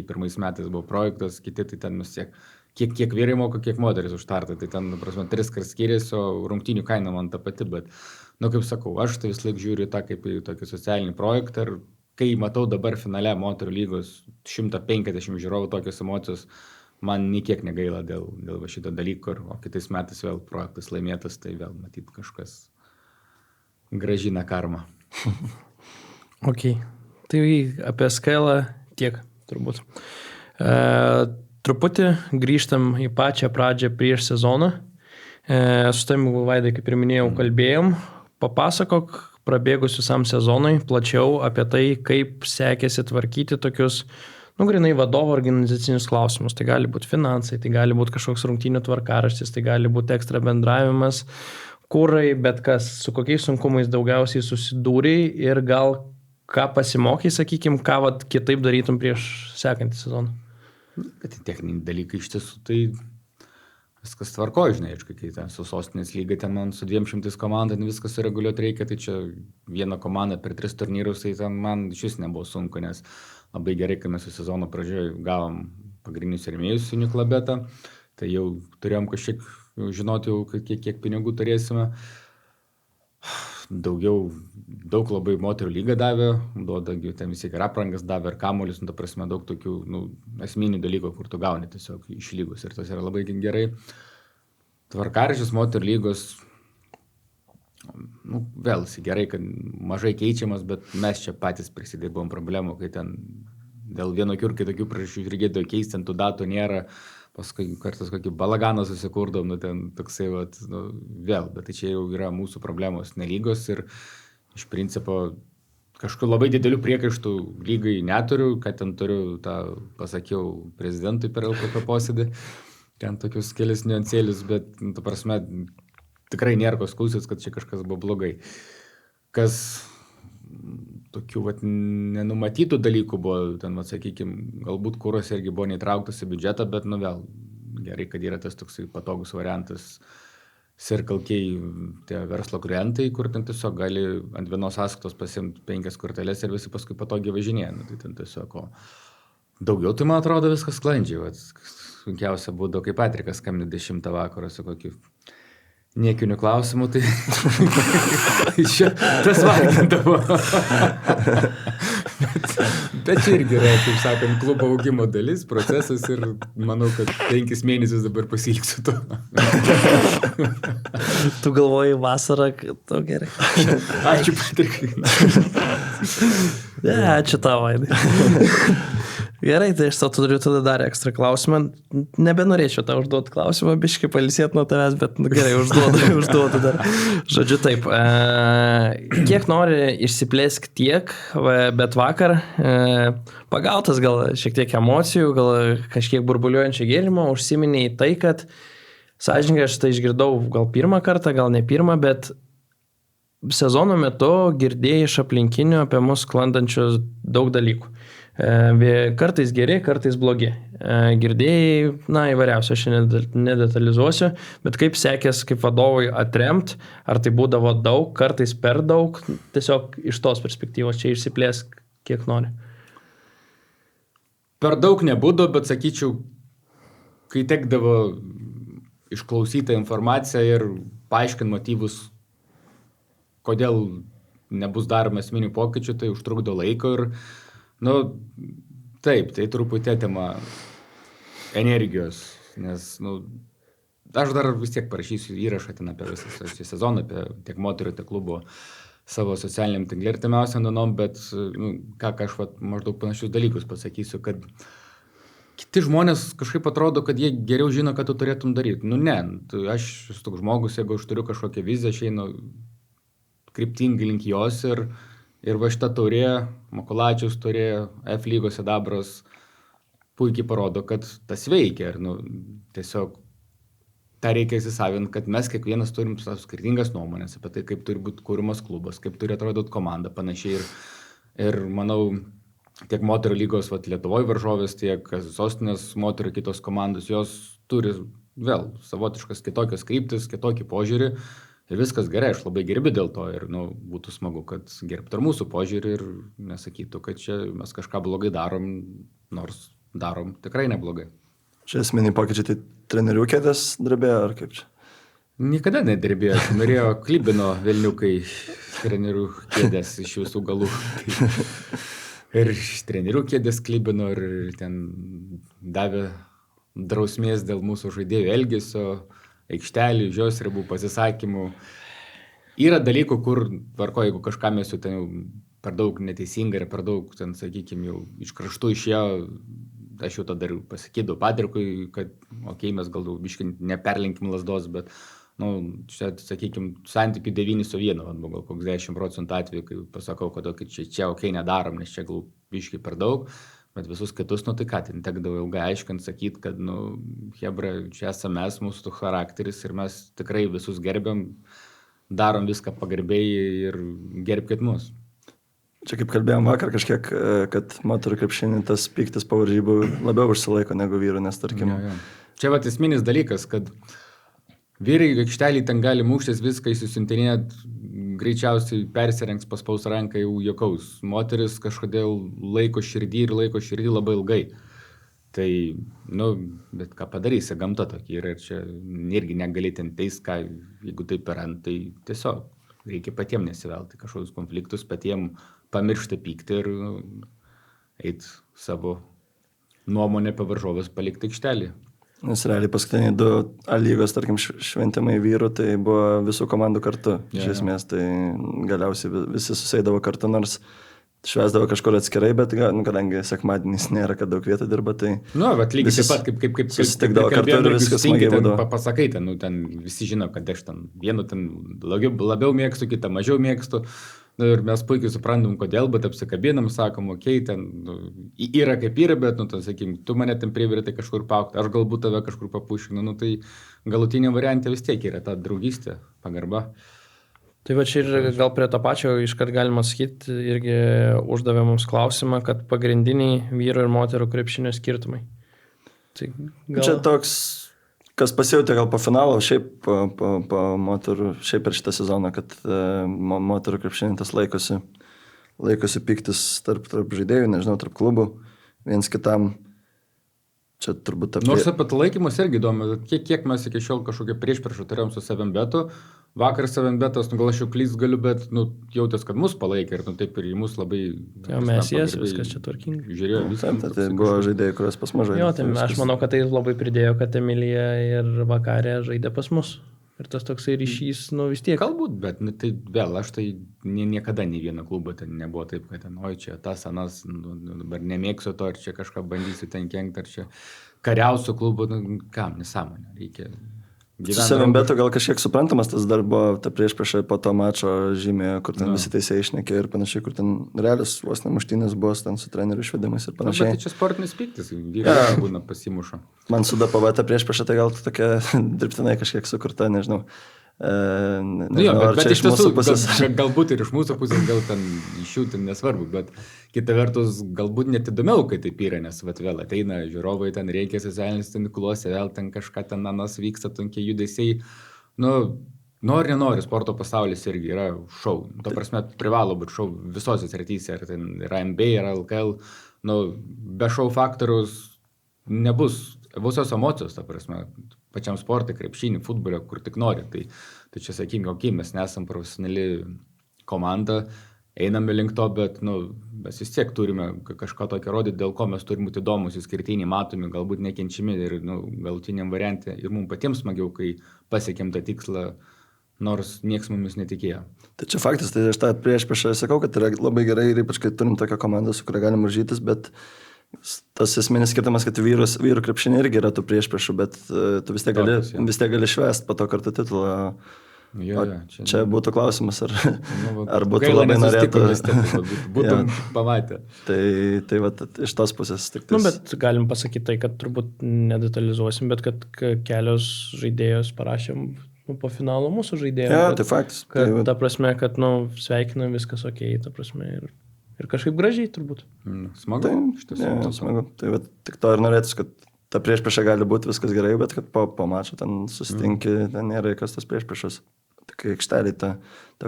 pirmais metais buvo projektas, kiti tai ten vis tiek. Kiek vyrai moka, kiek moteris už startą, tai ten, 3 kart skiriasi, o rungtynių kaina man ta pati, bet, kaip sakau, aš tai vis laik žiūriu tą kaip į tokį socialinį projektą ir kai matau dabar finale moterų lygos 150 žiūrovų tokios emocijos, man niekiek negaila dėl šito dalyko, o kitais metais vėl projektas laimėtas, tai vėl matyt kažkas grąžina karmą. Ok, tai apie skalą tiek turbūt. Truputį grįžtam į pačią pradžią prieš sezoną. Su tavimi, Vaidai, kaip ir minėjau, kalbėjom. Papasakok prabėgus visam sezonui plačiau apie tai, kaip sekėsi tvarkyti tokius, grinai vadovo organizacinius klausimus. Tai gali būti finansai, tai gali būti kažkoks rungtynių tvarkaraštis, tai gali būti ekstra bendravimas, kurai, bet kas, su kokiais sunkumais daugiausiai susidūrei ir gal ką pasimokai, sakykim, ką kitaip darytum prieš sekantį sezoną. Bet techniniai dalykai iš tiesų, tai viskas tvarkoja, žinai, kai ten su Sostinės lyga, ten man su 200 komandų viskas sureguliuoti reikia, tai čia viena komanda per 3 turnyrus, tai ten man šis nebuvo sunku, nes labai gerai, kai mes su sezono pradžioje gavom pagrindinius rėmėjus su Niklabeta, tai jau turėjom kažkiek žinoti, kiek pinigų turėsime. Daug labai moterų lygą davė, ten visi ir aprangas davė, ir kamuolius, daug tokių esminių dalykų, kur tu gauni tiesiog iš lygos ir tas yra labai gerai. Tvarkaraštis moterų lygos, vėl gerai, kad mažai keičiamas, bet mes čia patys prisidėbom problemų, kai ten dėl vienokių ir kitokių priežasčių reikėdavo keisti, tų datų nėra. paskui kartais kokį balaganą susikurdom, nu ten toksai, vat, nu, vėl, bet tai čia jau yra mūsų problemos nelygos ir iš principo kažkokių labai didelių priekaištų lygai neturiu, kad ten turiu tą, pasakiau, prezidentui per LKP posėdį, ten tokius kelias niuansėlius, bet, ta prasme, tikrai nėra ko skųstis, kad čia kažkas buvo blogai. Kas tokių vat, nenumatytų dalykų buvo, ten, vat, sakykime, galbūt kuras irgi buvo neįtrauktas į biudžetą, bet, nu vėl, gerai, kad yra tas toksai patogus variantas Circle K, tie verslo klientai, kur ten tiesiog gali ant vienos sąskaitos pasimti 5 korteles ir visi paskui patogiai važinėja. Nu, tai ten tiesiog, daugiau tai man atrodo viskas sklandžiai. Vat, sunkiausia būdavo, kai Patrikas skambino 10 vakaro su kokiu niekiniu klausimu, tai tas vargindavo. Bet čia irgi yra, kaip sakant, klubo augimo dalis, procesas ir manau, kad 5 mėnesius dabar pasilgsiu to. Tu galvoji vasarą, kad tu gerai. Ačiū, Patrikai. Ne, ačiū tavo, Aidai. Gerai, tai aš tau turiu tada dar ekstra klausimą. Nebenorėčiau tau užduoti klausimą, biškai palisėti nuo tavęs, bet nu, gerai, užduodu dar. Žodžiu taip, kiek nori išsiplėsk tiek, bet vakar pagautas gal šiek tiek emocijų, gal kažkiek burbuliuojančio gėrimo, užsiminėjai tai, kad sąžininkai aš tai išgirdau gal pirmą kartą, gal ne pirmą, bet sezono metu girdėjai iš aplinkinių apie mus sklandančius daug dalykų. Kartais geri, kartais blogi. Girdėjai, na, įvairiausių, aš nedetalizuosiu, bet kaip sekės kaip vadovui atremt, ar tai būdavo daug, kartais per daug, tiesiog iš tos perspektyvos čia išsiplėsk kiek nori. Per daug nebūdavo, bet sakyčiau, kai tekdavo išklausytą informaciją ir paaiškint motyvus, kodėl nebus daroma esminių pokyčių, tai užtrukdo laiko ir nu, taip, tai truputį atima energijos, nes, nu, aš dar vis tiek parašysiu įrašą ten apie visą sezoną, apie tiek moterų, tiek klubo savo socialiniam tinklui artimiausiam dienom, bet, nu, ką aš maždaug panašius dalykus pasakysiu, kad kiti žmonės kažkaip atrodo, kad jie geriau žino, ką tu turėtum daryti. Nu, ne, aš esu toks žmogus, jeigu aš turiu kažkokią viziją, aš einu kryptingai link jos ir va šitą taurė, Makulačiaus taurė, F lygos sidabras puikiai parodo, kad tas veikia. Ir, nu, tiesiog tą reikia įsisavinti, kad mes kiekvienas turim skirtingas nuomonės apie tai, kaip turi būti kūrimas klubas, kaip turi atrodyti komanda, panašiai. Ir manau, tiek moterų lygos Lietuvoje varžovės, tiek sostinės moterų kitos komandos, jos turi vėl savotiškas kitokias kryptis, kitokį požiūrį. Ir viskas gerai, aš labai gerbiu dėl to ir nu, būtų smagu, kad gerbtų ir mūsų požiūrį ir nesakytų, kad čia mes kažką blogai darom, nors darom tikrai neblogai. Čia esminiai pokyčiai, tai trenerių kėdės drebėjo ar kaip čia? Niekada nedrebėjo, norėjo klibino velniukai trenerių kėdės iš visų galų. Ir trenerių kėdės klibino ir ten davė drausmės dėl mūsų žaidėjų elgesio, aikštelių, žios ribų, pasisakymų. Yra dalykų, kur, tvarko, jeigu kažką mes jau ten jau per daug neteisingai ir per daug, ten, sakykime, jau iš kraštų išėjo, aš jau tada ir pasakydavau Patrikui, kad, okei, mes gal biškai neperlenkim lasdos, bet, nu, čia, sakykime, santykių 9-1, gal koks 10% atveju, kai pasakau, kad čia okei, nedarom, nes čia gal biškai per daug. Bet visus kitus, nu tai ką, ten tekdavo ilgai aiškint, sakyti, kad, nu, hebra, čia esame mes, mūsų charakteris ir mes tikrai visus gerbiam, darom viską pagarbiai ir gerbkit mus. Čia kaip kalbėjom vakar kažkiek, kad moterų krepšinį tas pyktis po varžybų labiau užsilaiko negu vyrų, nes tarkim. Jo. Čia esminis dalykas, kad vyrai aikštelį ten gali muštis viską įsiuntinėti, greičiausiai persirengs, paspaus ranką jau jokaus. Moteris kažkodėl laiko širdį labai ilgai. Tai, nu, bet ką padarysi, gamta tokia yra ir čia irgi negali ten teist, ką, jeigu taip yra, tai tiesiog reikia patiems nesivelti kažkokius konfliktus, patiems pamiršti pykti ir eiti savo nuomonę apie varžovės palikti aikštelį. Nes realiai paskutiniai 2 A lygos, tarkim, šventimai vyrų, tai buvo visų komandų kartu. Iš esmės, tai galiausiai visi susėdavo kartu, nors švesdavo kažkur atskirai, bet kadangi sekmadienis nėra, kad daug vietų dirba, tai... Bet lygiai taip pat, kaip susitikdavo kartu ir viskas smagiai būdavo. Pasakai, ten visi žino, kad aš ten vienu ten labiau mėgstu, kitą mažiau mėgstu. Ir mes puikiai suprantam, kodėl, bet apsikabinam, sakom, okei, ten yra kaip yra, bet, sakykim, tu mane ten privertai kažkur paukti, aš galbūt tave kažkur papušinu, tai galutinė variantė vis tiek yra ta draugystė, pagarba. Tai va čia ir gal prie to pačio iškart galima sakyti, irgi uždavė mums klausimą, kad pagrindiniai vyro ir moterų krepšinio skirtumai. Tai gal... Čia toks, kas pasijutė gal po finalo, šiaip po moterų, šiaip per šitą sezoną, kad moterų krepšinintas laikosi pyktis tarp žaidėjų, nežinau, tarp klubų, viens kitam. Čia turbūt Nors apie laikymus irgi įdomu, kiek mes iki šiol kažkokią priešpriešą turėjom su Sevenbetu. Vakar Sevenbetas, gal aš jau klyst galiu, bet jautės, kad mus palaikė ir taip ir į mus labai... Mes viskas čia tvarkingai. Žiūrėjau viską. Tai buvo žaidėjai, kurios pas mus žaidė. Aš manau, kad tai labai pridėjo, kad Emilija ir Vakarė žaidė pas mus. Ir tas toksai ryšys, vis tiek. Galbūt, bet tai vėl, aš tai niekada nei vieno klubo ten nebuvo taip, kad ten, oi, čia tas, anas, dabar nemėgsiu to, ar čia kažką bandysiu ten kenkti, ar čia kariausiu klubo, kam, nesąmonė, reikia gyventi. Su Sevenbetu gal kažkiek suprantamas, tas dar buvo ta priešpriešai po to mačo žymė, kur ten visi teisėjai išnekė ir panašiai, kur ten realius vos nemuštynės buvo ten su trenerių išvedimais ir panašiai. Bet tai čia sportinis pyktis, vyrai būna pasimuša. Man su DPV ta priešpriešai tai gal tokia dirbtinai kažkiek sukurta, nežinau. Bet iš tiesų, galbūt ir iš mūsų pusės, gal ten iš jų ten nesvarbu, bet kita vertus galbūt net įdomiau, kai taip yra, nes vėl ateina žiūrovai, ten reikia socialinis tinkluose, vėl ten kažką ten anas vyksta, tokie judesiai. Nori, sporto pasaulis irgi yra šou. To prasme, privalo būti šou visose srityse, ar ten yra NBA, ar LKL. Be šou faktoriaus nebus visos emocijos, ta prasme, pačiam sportui, krepšinį, futbolio, kur tik nori. Tai čia sakykim, mes nesam profesionali komanda, einame link to, bet mes vis tiek turime kažką tokio rodyti, dėl ko mes turime būti įdomus, išskirtiniai, matomi, galbūt nekenčiami ir galutiniam variantė. Ir mums patiems smagiau, kai pasiekėm tą tikslą, nors nieks mumis netikėjo. Tai čia faktas, tai aš tą priešpriešą sakau, kad yra labai gerai ir ypač, kai turim tokią komandą, su kuria galim varžytis, bet tas esminis skirtumas, kad vyrų krepšinė irgi yra tų priešpriešų, bet tu vis tiek gali švęst po to kartu titulą. Čia būtų klausimas, ar būtų labai norėtų. Būtum pamatę. Tai iš tos pusės. Bet galim pasakyti tai, kad turbūt nedetalizuosim, bet kad kelios žaidėjos parašėm po finalo mūsų žaidėjom. Tai faktas. Ta prasme, kad sveikinam, viskas okei, ta prasme ir kažkaip gražiai turbūt. Smagu. Smagu. Tai tik to ir norėtus, kad ta priešpriešą gali būti viskas gerai, bet kad po mačo ten susitinki, ten nėra jokios tos priešpriešos. Kai aikštelį ta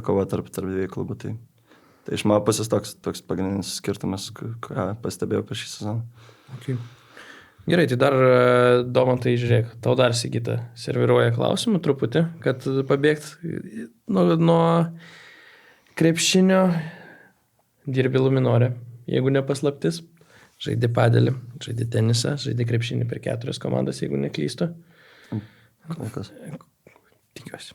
kova tarp dviejų klubų. Tai iš mano pusės toks pagrindinis skirtumas, ką pastebėjau per šį sezoną. Okay. Gerai, tai dar Domantai, žiūrėk, tau dar Sigita serviruoja klausimų truputį, kad pabėgt nuo krepšinio. Dirbi Luminore, jeigu nepaslaptis, žaidi padelį, žaidi tenisą, žaidi krepšinį per 4 komandas, jeigu neklystu. Kokios? Tikiuosi.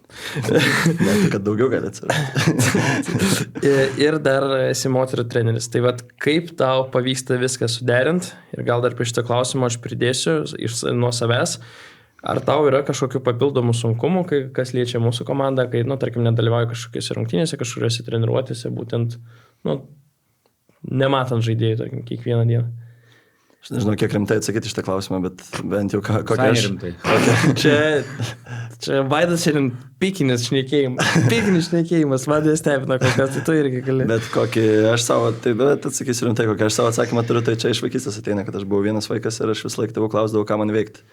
Ne, kad daugiau gali atsirasti. Ir dar esi moterų treneris. Tai kaip tau pavyksta viską suderint, ir gal dar prie šito klausimo aš pridėsiu nuo savęs, ar tau yra kažkokių papildomų sunkumų, kas liečia mūsų komandą, kai, tarkim, nedalyvauja kažkokiose rungtynėse, kažkuriuose treniruotėse, būtent, nematant žaidėjų, tarkim, kiekvieną dieną. Aš nežinau, kiek rimtai atsakyti šitą klausimą, bet bent jau kokia aš... Čia Vaidas šiandien pikinis šnekėjimas, Vaidas stebina, kokias tai tu irgi gali. Bet kokį aš savo, bet atsakysiu rimtai, kokią aš savo atsakymą turiu, tai čia iš vaikystės ateina, kad aš buvau vienas vaikas ir aš vis laik tėvų klausdavau, ką man veikti.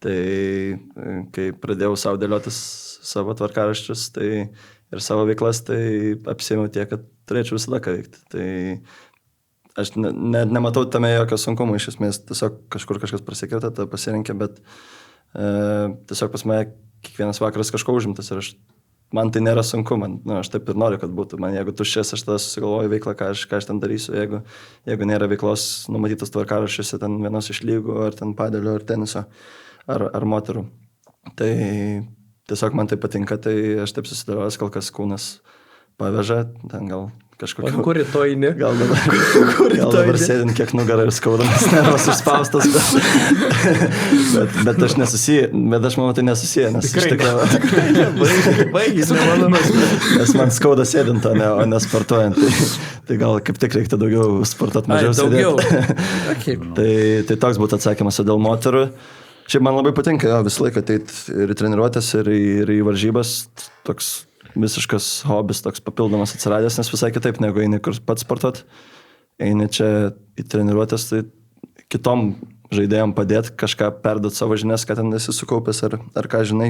Tai kai pradėjau savo dėliotis savo tvarkaraščius ir savo veiklas, tai apsėmiau tiek, kad turėčiau visada ką veikti. Tai aš nematau tame jokio sunkumo, iš esmės tiesiog kažkas prasikirta, tą pasirinkė, bet tiesiog pas mane kiekvienas vakaras kažko užimtas ir man tai nėra sunku, aš taip ir noriu, kad būtų. Man jeigu tuščias, aš tada susigalvoju veiklą, ką aš ten darysiu, jeigu nėra veiklos numatytas tvarkaraščiuose, ten vienos iš lygų, ar ten padelio, ar teniso, ar moterų. Tai tiesiog man tai patinka, tai aš taip susidėliojęs, kol kas kūnas paveža, ten gal kažkokiu... Kur rytoj ne? Gal dabar sėdint kiek nugarą ir skaudamas nervas užspaustas, bet aš nesusiję, bet aš manau, tai nesusiję, nes iš tikrųjų baigėsi, manau. Nes man skauda sėdint, o nesportuojant, tai gal kaip tik reiktų daugiau sportuoti, mažiau sėdėti. Okay. Tai toks būtų atsakymas, o dėl moterų. Šiaip man labai patinka visą laiką ateiti ir į treniruotės, ir į varžybas, toks visiškas hobis, toks papildomas atsiradęs, nes visai kitaip negu eini kur pats sportuot. Eini čia į treniruotės, tai kitom žaidėjom padėti, kažką perduoti savo žinias, kad ten esi sukaupęs ar ką žinai.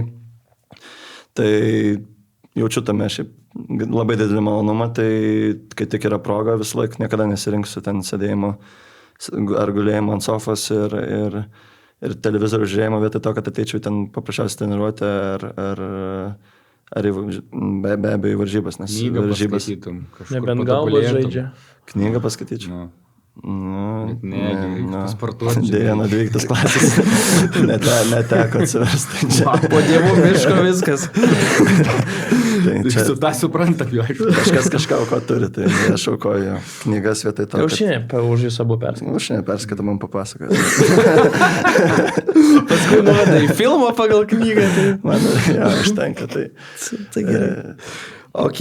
Tai jaučiu tame šiaip labai didelį malonumą, tai kai tik yra proga, visą laiką niekada nesirinksiu ten sėdėjimo ar gulėjimo ant sofos ir televizorių žiūrėjimo vietoj to, kad ateičiau ten paprasčiausiai treniruotę ar be abejo varžybas, nes knygą varžybas... Nebent galbūt žaidžia. Knygą paskaityčiau. Pasportuoti. Dėja, nuo 12 klasės neteko atsiversti. Po dievų miško viskas. Su tą suprantam, jo. Kažkas kažką auko turi, tai aš aukoju knygas vietoj to. Kiaušinė, už jūs abu perskaitą. Kiaušinė perskaitą man papasakoja. Paskui nuvedai filmą pagal knygą. Tai... Man, užtenka, tai. Tai gerai. Ok,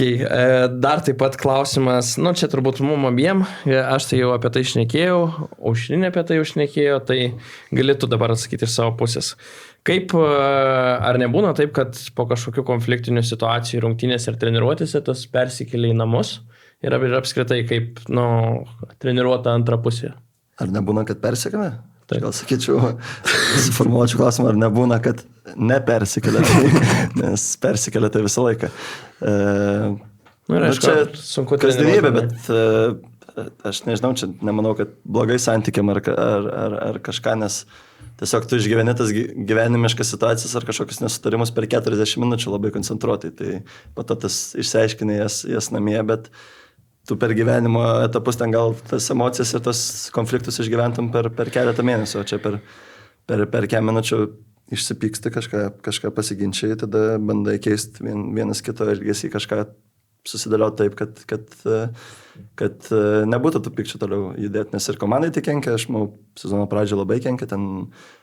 dar taip pat klausimas, čia turbūt mum abiem, aš tai jau apie tai šnekėjau, Aušrinė apie tai jau šnekėjo, tai galėtų dabar atsakyti iš savo pusės. Kaip, ar nebūna taip, kad po kažkokių konfliktinių situacijų rungtynės ir treniruotėse tas persikelia į namus ir apskritai kaip, treniruota antra pusė? Ar nebūna, kad persikelia? Gal sakyčiau, suformuočiau klausimą, ar nebūna, kad nepersikelia, nes persikelia tai visą laiką. Aišku, sunku kasdienybė, bet aš nežinau, čia nemanau, kad blogai santykiam ar kažką, nes tiesiog tu išgyveni tas gyvenimiškas situacijas ar kažkokius nesutarimus per 40 minučių labai koncentruotai, tai po to tas išsiaiškinai jas namie, bet tu per gyvenimo etapus ten gal tas emocijas ir tas konfliktus išgyventum per keletą mėnesių, o čia per keletą minučių išsipyksti, kažką pasiginčiai, tada bandai keisti vienas kito elgesį, kažką susidėlioti taip, kad nebūtų tų pykčių toliau judėti, nes ir komandai tai kenkia, aš manau, sezono pradžioje labai kenkia, ten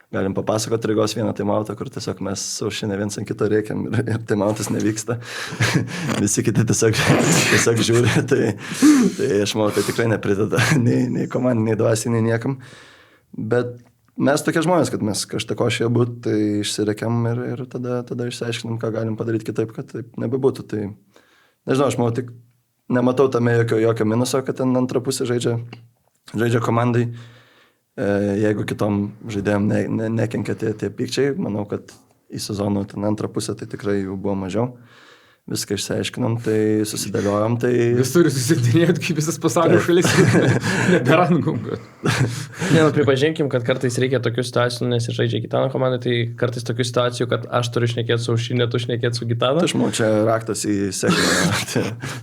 galim papasakoti Rygos vieną taimautą, kur tiesiog mes su Aušrinė viens ant kito rėkiam ir taimautas nevyksta. Visi kiti tiesiog žiūri, tai aš manau, tai tikrai neprideda nei komandai, nei dvasiai, nei niekam. Bet mes tokie žmonės, kad mes kažtakošėje būt, tai išsirėkiam ir tada išsiaiškinam, ką galim padaryti kitaip, kad taip nebebūtų. Tai nežinau, aš manau, tik nematau tame jokio minuso, kad ten antra pusė žaidžia komandai. Jeigu kitom žaidėjom nekenkia tie pykčiai, manau, kad į sezoną ten antrą pusę tai tikrai jų buvo mažiau. Viską išsiaiškinom, tai susidėliojom, tai... Vis turi susidėrėti, kaip visas pasaulio šalis neberangum. Pripažinkim, kad kartais reikia tokių situacijų, nes žaidžia Gitano komandai, tai kartais tokių situacijų, kad aš turiu šnekėti su Aušrinė, tu šnekėti su Gitano. Aš manau, čia raktas į sėkmę.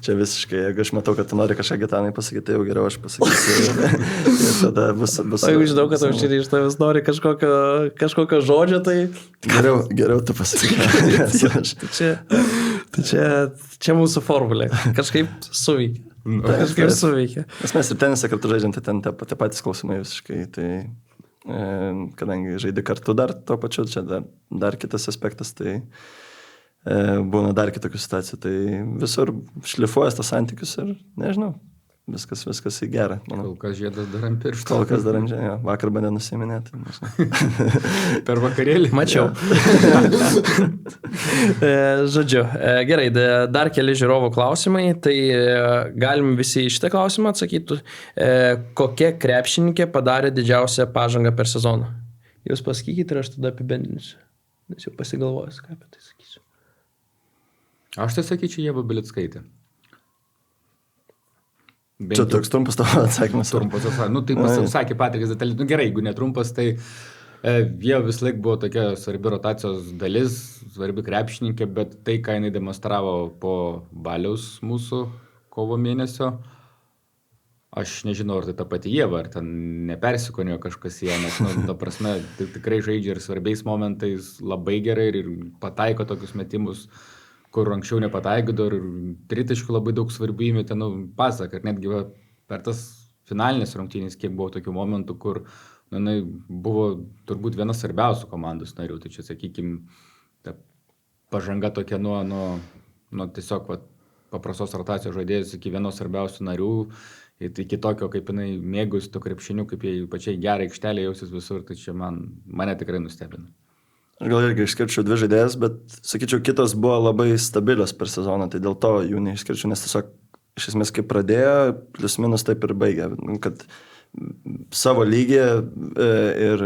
Čia visiškai, jeigu aš matau, kad tu nori kažką Gitanai pasakyti, tai jau geriau aš pasakysiu. Ir tada bus... O jeigu žinau, kad Aušrinė iš tavęs nori kažkokio žodžio, tai... Geriau tu pasakysi. Čia mūsų formulė. Kažkaip suveikia. Nes mes ir tenisą kartu žaidžiam, tai ten tie patys klausimai visiškai. Tai, kadangi žaidži kartu dar to pačiu, čia dar kitas aspektas, tai būna dar kitokių situacijų. Tai visur šlifuojas tas santykius ir nežinau. Viskas į gerą. Kol kas žiedas dar ant pirštų. Kol kas dar ant žiedas. Vakar bandė nusiminėti. Per vakarėlį. Mačiau. Žodžiu, gerai, dar keli žiūrovų klausimai. Tai galim visi į šitą klausimą atsakyti. Kokia krepšininkė padarė didžiausią pažangą per sezoną? Jūs pasakykite ir aš tada apibendrinsiu. Nes jau pasigalvojęs, ką apie tai sakysiu. Aš tai sakyčiau Ieva Belickaitė. Čia toks trumpas tavo atsakymas. Trumpas atsakymas. Tai sakė Patrikas Detalys. Gerai, jeigu netrumpas, tai jie vis laik buvo tokia svarbi rotacijos dalis, svarbi krepšininkė, bet tai, ką jinai demonstravo po Baliaus mūsų kovo mėnesio, aš nežinau, ar tai ta pati Ieva, ar ten nepersikonėjo kažkas ją, nes, ta prasme, tai tikrai žaidžia ir svarbiais momentais labai gerai ir pataiko tokius metimus, kur anksčiau nepataikydavo ir tritaškų labai daug svarbių įmetė, pasak, ir netgi per tas finalinės rungtynės, kiek buvo tokių momentų, kur jinai buvo turbūt viena svarbiausių komandos narių, tai čia, sakykime, ta pažanga tokia nuo tiesiog paprastos rotacijos žaidėjus iki vienos svarbiausių narių, iki tokio, kaip jinai mėgus to krepšiniu, kaip jie pačiai gerai aikštelė jausis visur, tai čia mane tikrai nustebino. Aš gal irgi išskirčiau 2 žaidėjas, bet, sakyčiau, kitos buvo labai stabilios per sezoną, tai dėl to jų neišskirčiau, nes tiesiog iš esmės kaip pradėjo, plius minus taip ir baigė, kad savo lygį ir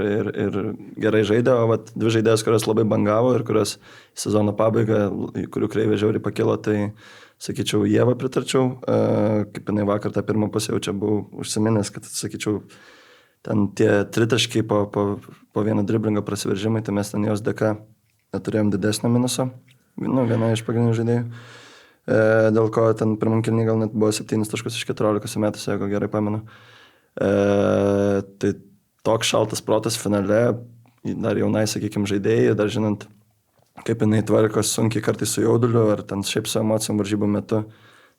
gerai žaidė, o 2 žaidėjas, kurios labai bangavo ir kurios sezono pabaigą, kurių kreivė žiauriai pakilo, tai sakyčiau, Ievą pritarčiau, kaip jinai vakar tą pirmą pusę jau čia buvau užsiminęs, kad sakyčiau, ten tie tritaškiai po vieno driblingo prasiveržimai, tai mes ten jos dėka neturėjom didesnio minuso, viena iš pagrindinių žaidėjų, dėl ko ten pirmam kėliny gal net buvo 7 taškus iš 14 metų, jeigu gerai pamenu. Tai toks šaltas protas finale, dar jaunai, sakykime, žaidėjai, dar žinant, kaip jinai tvarkos sunkiai kartais su jauduliu, ar ten šiaip su emocijom varžybų metu,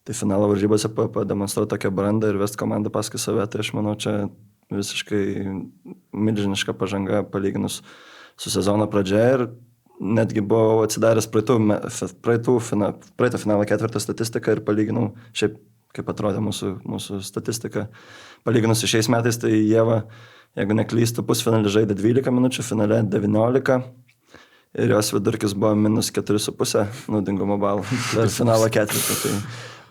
tai finalo varžybose pademonstruoti tokią brandą ir vest komandą paskui save, tai aš manau, čia visiškai milžiniška pažanga palyginus su sezono pradžia ir netgi buvau atsidaręs praeito finalo 4 statistiką ir palyginau, šiaip kaip atrodė mūsų statistika, palyginus su šiais metais, tai Ieva, jeigu neklystu, pusfinalį žaidė 12 minučių, finale 19 ir jos vidurkis buvo -4,5 naudingumo balų per finalo 4. Tai,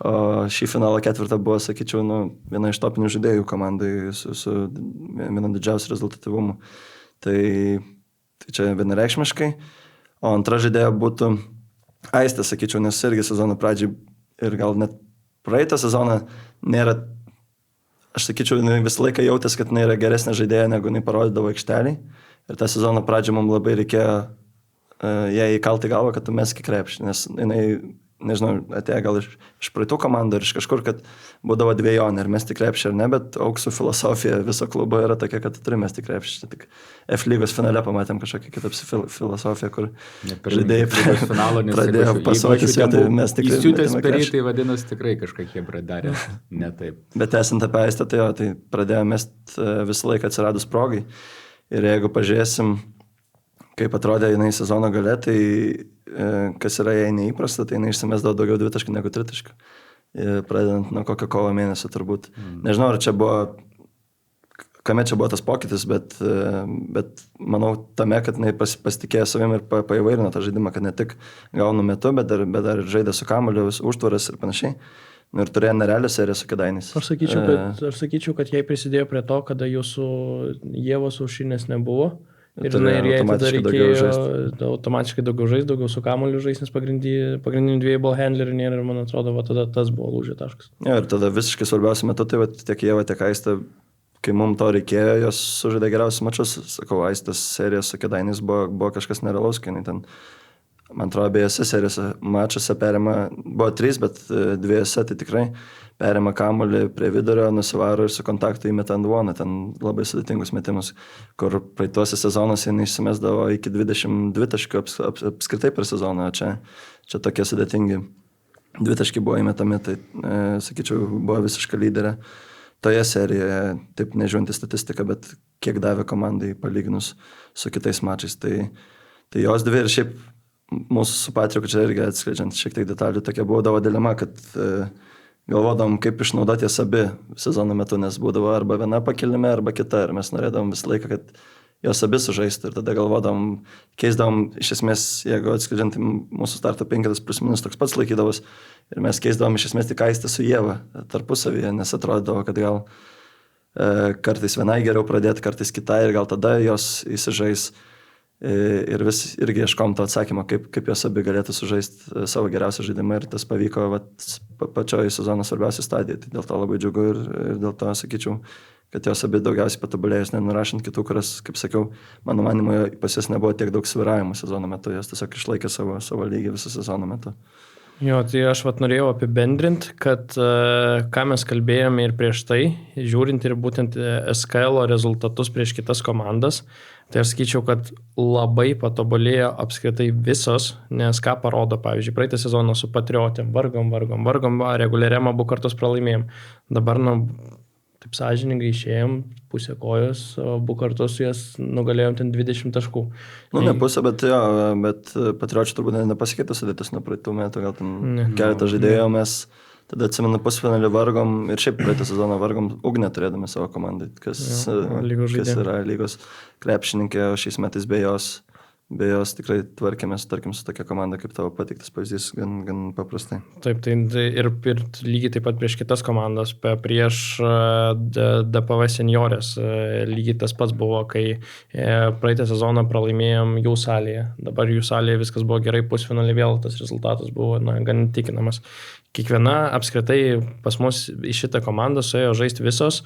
o šį finalo 4 buvo, sakyčiau, viena iš topinių žaidėjų komandai su vienu didžiausiu rezultatyvumu. Tai čia vienareikšmiškai. O antra žaidėja būtų Aistė, sakyčiau, nes irgi sezono pradžiai ir gal net praeitą sezoną nėra, aš sakyčiau, visą laiką jautės, kad jinai yra geresnė žaidėja, negu jinai parodydavo aikštelį. Ir tą sezono pradžią mums labai reikėjo jai įkalti galvą, kad tu meski krepšį, nes jinai, nežinau, atėjo gal iš praeitų komandų ir iš kažkur, kad būdavo dvejonė, ar mesti krepšį ar ne, bet auksų filosofija viso klubo yra tokia, kad tu turi mesti krepšį. Tik F lygos finale pamatėm kažkokią kitą filosofiją, kur žaidėjai pradėjo pasuotis ir mesti krepšį. Įsiūtės perį, tai vadinasi tikrai kažkokie bradarė, ne taip. Bet esant apie Aistę, tai pradėjo mesti visą laiką atsiradus progai. Ir jeigu pažiūrėsim, kaip atrodė jinai sezono gale, tai kas yra jai neįprasta, tai jinai išsimesdavo daugiau 2 taškų negu 3 taškų. Pradedant nuo kokio kovo mėnesio turbūt. Nežinau, ar čia buvo, kame čia buvo tas pokytis, bet manau tame, kad jinai pasitikėjo savim ir paįvairino tą žaidimą, kad ne tik gaunu metu, bet dar žaidė su kamuoliu, užtvaras ir panašiai. Ir turėjo nerealią seriją su Kėdainiais. Aš sakyčiau, kad jai prisidėjo prie to, kada jūsų Ievos Aušrinės nebuvo. Ir jai tada reikėjo automatiškai daugiau žaisti, daugiau su kamuoliu žaisti, nes pagrindinių 2 ball handlerių nėra ir man atrodo, tada tas buvo lūžio taškas. Ja, ir tada visiškai svarbiausia metu, tai tiek Ieva, tiek Aistė, kai mums to reikėjo, jos sužaidė geriausius mačus. Sakau, Aistės serija su Kėdainiais buvo kažkas nerealaus, kai ten, man atrodo, abiejose serijose mačuose buvo 3, bet 2 tai tikrai perima kamuolį prie vidurio, nusivaro ir su kontaktu įmeta ant voną. Ten labai sudėtingus metimus, kur praeituose sezonuose jinai išsimesdavo iki 22 taškų apskritai per sezoną. Čia tokie sudėtingi 2 taškai buvo įmetami, tai sakyčiau, buvo visiška lyderė toje serijoje, taip nežiūrinti statistiką, bet kiek davė komandai palyginus su kitais mačais. Tai jos 2 ir šiaip mūsų su Patriku čia irgi atskleidžiant šiek tiek detalių, tokia būdavo dilema, kad galvodom, kaip išnaudoti jas abi sezono metu, nes būdavo arba viena pakilime, arba kita. Ir mes norėdavom visą laiką, kad jos abi sužaistų. Ir tada galvodom, keisdavom, iš esmės, jeigu atskleidžiant mūsų starto 5 plus minus toks pats laikydavos. Ir mes keisdavom iš esmės tik Aistę su Ieva tarpusavyje, nes atrodydavo, kad gal kartais vienai geriau pradėti, kartais kitai ir gal tada jos įsižais. Ir vis irgi ieškom to atsakymo, kaip jos abi galėtų sužaisti savo geriausią žaidimą ir tas pavyko pačioje sezono svarbiausia stadija. Tai dėl to labai džiugu ir dėl to sakyčiau, kad jos abi daugiausiai patobulėjus, nenurašant kitų, kurias, kaip sakiau, mano manimo, pas jas nebuvo tiek daug svyravimų sezono metu, jos tiesiog išlaikė savo lygį visą sezono metu. Jo, tai aš norėjau apibendrinti, kad ką mes kalbėjome ir prieš tai, žiūrint ir būtent SKL rezultatus prieš kitas komandas, tai aš sakyčiau, kad labai patobulėjo apskritai visos, nes ką parodo, pavyzdžiui, praeitą sezoną su Patriotėm, vargom, reguliariam abu kartus pralaimėjom. Dabar, taip sąžiningai išėjom, pusę kojos, abu kartus jas nugalėjom ten 20 taškų. Ne pusę, bet Patriočių turbūt nepasikeitė sudėtis nuo praeitų metų, gal ten keletą žaidėjų mes tada atsimenu pusfinalį vargom ir šiaip praeitą sezoną vargom Ugnę turėdami savo komandai, kas yra lygos krepšininkė, o šiais metais be jos tikrai tvarkėmės, tarkim, su tokia komanda, kaip tavo pateiktas pavyzdys, gan paprastai. Taip, tai ir lygiai taip pat prieš kitas komandas, prieš DPV seniorės, lygiai tas pats buvo, kai praeitą sezoną pralaimėjom jų salėje. Dabar jų salėje viskas buvo gerai, pusfinalį vėl tas rezultatas buvo gan tikinamas. Kiekviena apskritai pas mus į šitą komandą suėjo žaisti visos,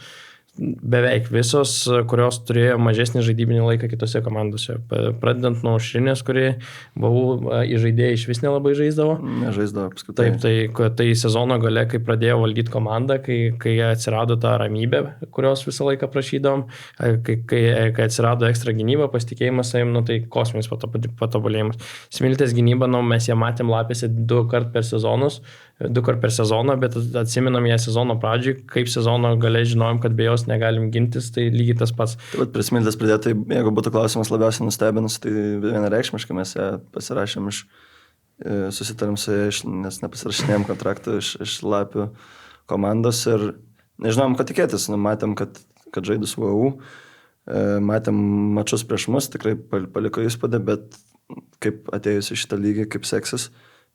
beveik visos, kurios turėjo mažesnį žaidybinį laiką kitose komandose. Pradedant nuo Aušrinės, kuri buvau į žaidėją iš vis nelabai žaisdavo. Nežaisdavo apskritai. Taip, tai sezono gale, kai pradėjo valdyti komandą, kai atsirado ta ramybė, kurios visą laiką prašydavom, kai atsirado ekstra gynyba, pasitikėjimas savim, tai kosminis patobulėjimas. Smiltės gynyba, mes ją matėm lapėse 2 kart per sezoną, bet atsiminam ją sezono pradžiui, kaip sezono gale žinojom, kad be jos negalim gintis, tai lygiai tas pats. Taip pat prie Smiltės pridėti, jeigu būtų klausimas labiausiai nustebinus, tai vienareikšmiškai mes ją pasirašėm susitarim su ją, nes nepasirašinėjom kontraktą iš Lapių komandos ir nežinom, ko tikėtis. Matėm, kad žaidus VU, matėm mačus prieš mus, tikrai paliko įspūdį, bet kaip atėjus į šitą lygį, kaip seksis.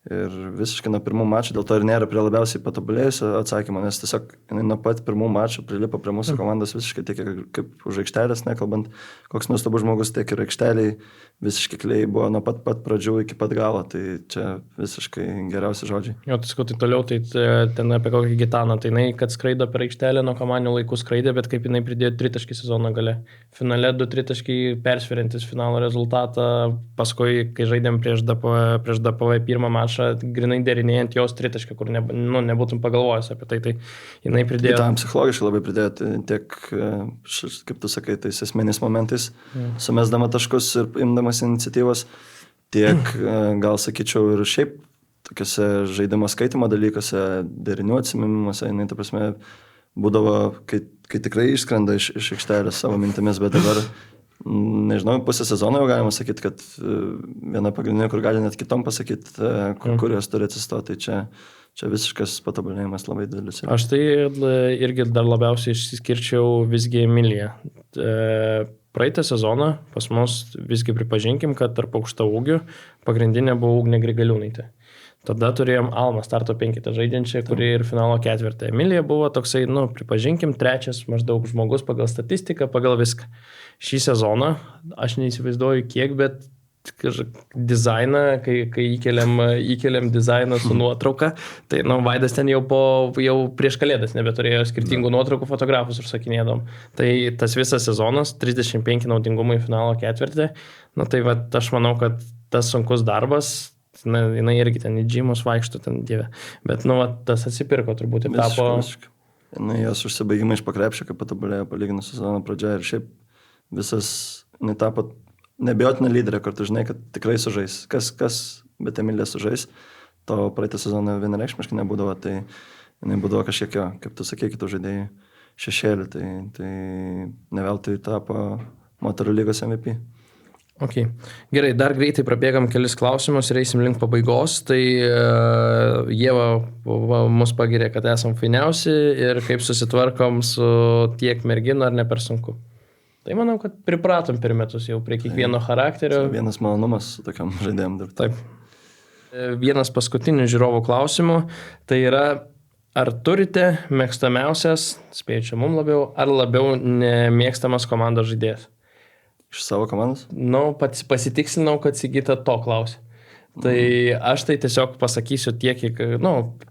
Ir visiškai nuo pirmų mačų, dėl to ir nėra prie labiausiai patobulėjusio atsakymo, nes tiesiog nuo pat pirmų mačų prilipo prie mūsų komandos visiškai tiek kaip už aikštelės, nekalbant, koks nuostabus žmogus, tiek ir aikšteliai visiškai kliai buvo nuo pat pradžių iki pat galo, tai čia visiškai geriausi žodžiai. Jo, tai toliau, tai ten apie kokį Gitaną, tai jinai, kad skraido per aikštelę, nuo komandinių laikų skraidė, bet kaip jinai pridėjo 3 sezono gale. Finale 2 persveriantis finalo rezultatą, paskui, kai žaidėm prieš DPV pirmą mačą, grinai derinėjant jos 3, kur nebūtum pagalvojęs apie tai, tai jinai pridėjo. Tam psichologiškai labai pridėjo, tiek, kaip tu sakai, tais esmeniais momentais, sumesdama taškus ir imdamas iniciatyvos, tiek, gal sakyčiau, ir šiaip tokiuose žaidimo skaitimo dalykuose, derinių atsiminimuose, jinai, ta prasme, būdavo, kai tikrai išskrenda iš aikštelės savo mintimis, bet dabar nežinau, pusę sezono jau galima sakyti, kad viena pagrindinė, kur gali net kitom pasakyti, kur jos turi atsistoti, tai čia visiškas patobulėjimas labai didelis. Aš tai irgi dar labiausiai išsiskirčiau visgi Emiliją. Praeitą sezoną pas mus visgi pripažinkim, kad tarp aukšta ūgių pagrindinė buvo Ugnė Grigaliūnaitė. Tada turėjom Almą starto 5 žaidžiančią, kuri ir finalo 4. Emilija buvo toksai, pripažinkim, 3 maždaug žmogus pagal statistiką, pagal viską. Šį sezoną, aš neįsivaizduoju kiek, bet dizainą, kai įkeliam dizainą su nuotrauka, tai Vaidas ten jau prieš kalėdas nebeturėjo skirtingų nuotraukų fotografus užsakinėdom. Tai tas visas sezonas, 35 naudingumai finalo 4. Tai aš manau, kad tas sunkus darbas, jinai irgi ten į džimus vaikšto ten dievė. Bet tas atsipirko turbūt ir tapo. Jos užsibaigimai iš pakrepšio, kaip patobulėjo palyginus su sezono pradžia ir šiaip visas tapo nebijotina lyderė, kur tu žinai, kad tikrai sužais. Kas, bet Emilija sužais, to praeitą sezoną vienareikšmiškai nebūdavo, tai jinai būdavo kažkiekio, kaip tu sakei, kitų žaidėjų šešėlį, tai neveltui tapo moterų lygos MVP. Ok, gerai, dar greitai prabėgam kelis klausimus ir eisim link pabaigos. Tai Ieva mus pagirė, kad esam fainiausi ir kaip susitvarkom su tiek merginų ar ne per sunku. Tai manau, kad pripratom per metus jau prie kiekvieno charakterio. Vienas malonumas su tokiam žaidėjom dirbti. Taip. Vienas paskutinių žiūrovų klausimų, tai yra, ar turite mėgstamiausias, spėju čia mums labiau, ar labiau nemėgstamas komandos žaidėjas? Iš savo komandos? Pasitikslinau, kad Sigita to klausė. Tai aš tai tiesiog pasakysiu tiek,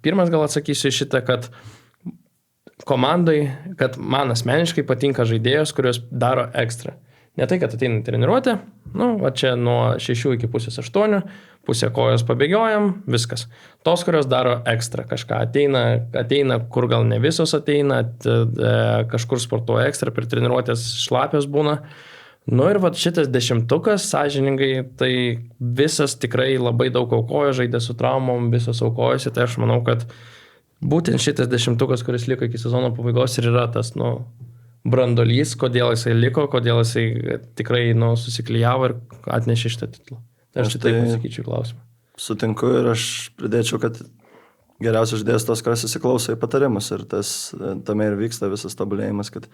pirmas gal atsakysiu šitą, kad komandai, kad man asmeniškai patinka žaidėjos, kurios daro ekstra. Ne tai, kad ateina treniruotė, va čia nuo 6 iki pusės 8, pusę kojos pabėgiojam, viskas. Tos, kurios daro ekstra kažką, ateina, kur gal ne visos ateina, kažkur sportuoja ekstra, per treniruotės šlapios būna. Ir va šitas 10, sąžiningai, tai visas tikrai labai daug aukojo, žaidė su traumom, visos aukojosi, tai aš manau, kad būtent šitas 10, kuris liko iki sezono pabaigos ir yra tas, brandolys, kodėl jisai liko, kodėl jisai tikrai susiklijavo ir atnešė šitą titlą. Tai aš taip pasakyčiau klausimą. Sutinku ir aš pridėčiau, kad geriausias žaidėjas tos, kas įsiklauso į patarimus ir tame ir vyksta visas tobulėjimas, kad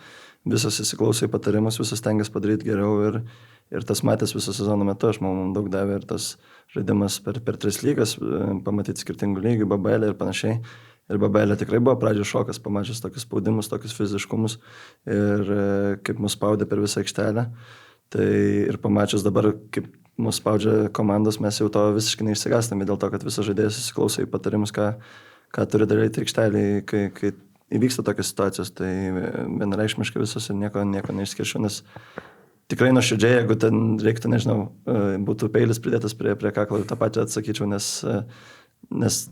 visas įsiklauso į patarimus, visas stengiasi padaryti geriau ir tas matęs visą sezono metu, aš manau, daug davė ir tas žaidimas per 3 lygas, pamatyti skirtingų lygių, BBL ir panašiai. Ir BBL tikrai buvo pradžio šokas, pamačius tokius spaudimus, tokius fiziškumus ir kaip mus spaudė per visą aikštelę. Tai ir pamačius dabar, kaip mus spaudžia komandos, mes jau to visiškai neišsigąstame dėl to, kad visas žaidėjas įsiklauso į patarimus, ką turi daryti aikštelėje, kai įvyksta tokios situacijos. Tai vienareikšmiškai visos ir nieko neišskiršiu, nes tikrai nuoširdžiai, jeigu ten reiktų, nežinau, būtų peilis pridėtas prie kaklo, tą patį atsakyčiau, nes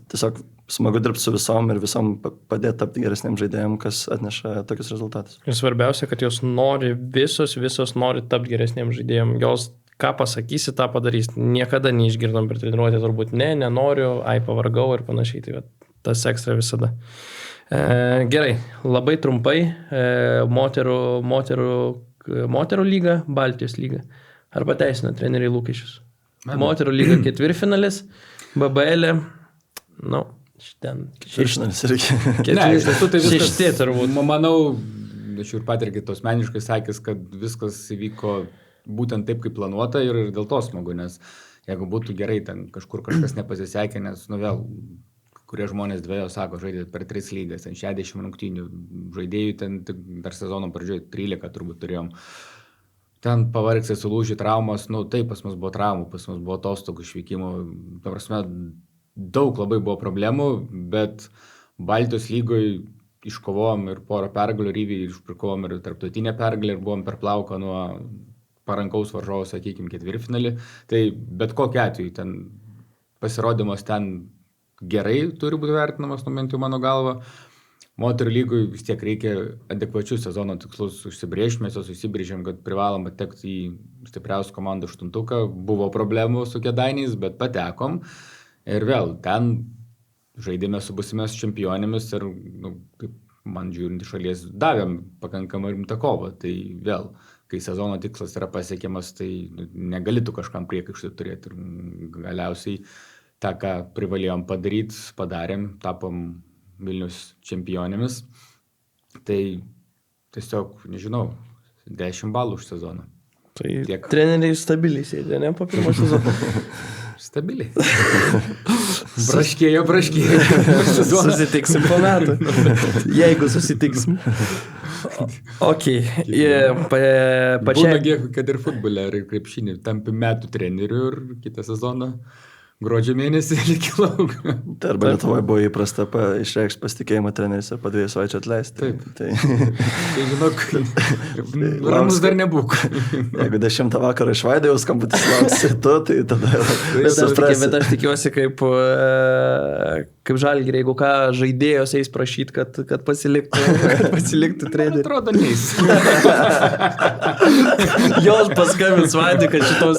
tiesiog smagu dirbti su visom ir visom padėti tapti geresniam žaidėjim, kas atneša tokius rezultatus. Ir svarbiausia, kad jos nori, visos nori tapti geresniam žaidėjim. Jos ką pasakysi, tą padarys. Niekada neišgirdom per treniruotę, turbūt nenoriu, pavargau ir panašiai. Tai tas ekstra visada. Gerai, labai trumpai. Moterų lyga, Baltijos lyga. Ar pateisina treneriai lūkesčius? Moterų lyga 4-finalis, BBL, šeštfinalis irgi. Ne, iš tiesų tai viskas. 6 turbūt. Manau, aš ir pat irgi tos meniškai sakęs, kad viskas įvyko būtent taip, kaip planuota ir dėl to smagu, nes jeigu būtų gerai, ten kažkur kažkas nepasisekė, nes, vėl, kurie žmonės dviejo sako, žaidė per 3 lygas, ten 60 rungtynių, žaidėjų ten dar sezono pradžioje 13 turbūt turėjom. Ten pavargsai, sulūžė traumas, taip, pas mus buvo traumų, pas mus buvo atostogų išvykimų, ta prasme, daug labai buvo problemų, bet Baltijos lygoje iškovojom ir porą pergalių, Ryviai išprikovom ir tarptautinę pergalę ir buvom per plauką nuo parankaus varžovo, sakykime, 4-finalį. Tai bet kokiu atveju ten pasirodymas ten gerai turi būti vertinamas, bent jau mano galva. Moterų lygui vis tiek reikia adekvačius sezono tikslus užsibrėžti, mes juos užsibrėžėm, kad privalom patekti į stipriausių komandų 8. Buvo problemų su Kėdainiais, bet patekom. Ir vėl, ten žaidėme su būsimės čempionėmis ir, kaip man žiūrint iš šalies, davėm pakankamai rimtą kovą. Tai vėl, kai sezono tikslas yra pasiekiamas, tai negali tu kažkam priekaištą turėti. Ir galiausiai tą, ką privalėjom padaryti, padarėm, tapom Vilnius čempionėmis. Tai tiesiog, nežinau, 10 balų už sezoną. Tai tiek. Treneriai stabiliai sėdė, ne, po pirmo sezono? Stabiliai. Braškėjo. Susitiksim po metų. Jeigu susitiksim. Ok. Būna, kad ir futbole, ar krepšinį, tampi metų treneriu ir kitą sezoną gruodžio mėnesį lygi lauk. Arba Lietuvoje buvo įprasta išreikšti pasitikėjimą treneris ir po 2 savaičių atleisti. Taip. Tai žinok, ramus dar nebūk. Jeigu 10 vakarą iš Vaidai jau skambutis lauksi tu, tai tada... Bet aš tikiuosi, kaip Žalgirį, jeigu ką, žaidėjos eis prašyti, kad pasiliktų trenerių. Atrodo, neis. Jos paskambins Vaidai, kad šitos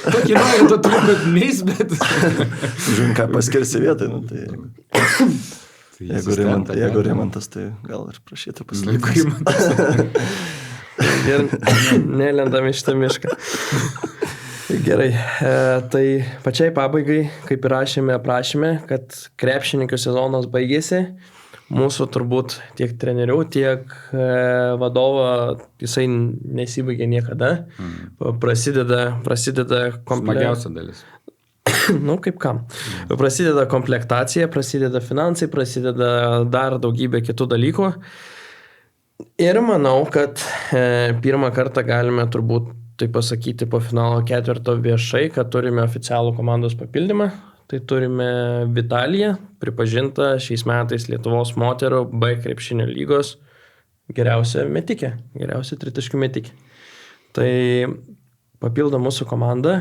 Tokį nori, tu turi, bet neis, bet... Žiūrint, ką paskirsi vietoj, tai jeigu Rimantas, tai gal ir prašytų pasilikti. Ir nelendam iš tą mišką. Gerai, tai pačiai pabaigai, kaip ir rašėme aprašyme, kad krepšininkų sezonas baigėsi. Mūsų turbūt tiek trenerių, tiek vadovo, jisai nesibaigė niekada. Prasideda smagiausia dalis. Kaip kam. Prasideda komplektacija, prasideda finansai, prasideda dar daugybė kitų dalykų. Ir manau, kad pirmą kartą galime turbūt tai pasakyti po finalo 4 viešai, kad turime oficialų komandos papildymą. Tai turime Vitaliją, pripažinta šiais metais Lietuvos moterų B krepšinio lygos geriausia metikė, geriausia tritaškių metikė. Tai papildo mūsų komandą.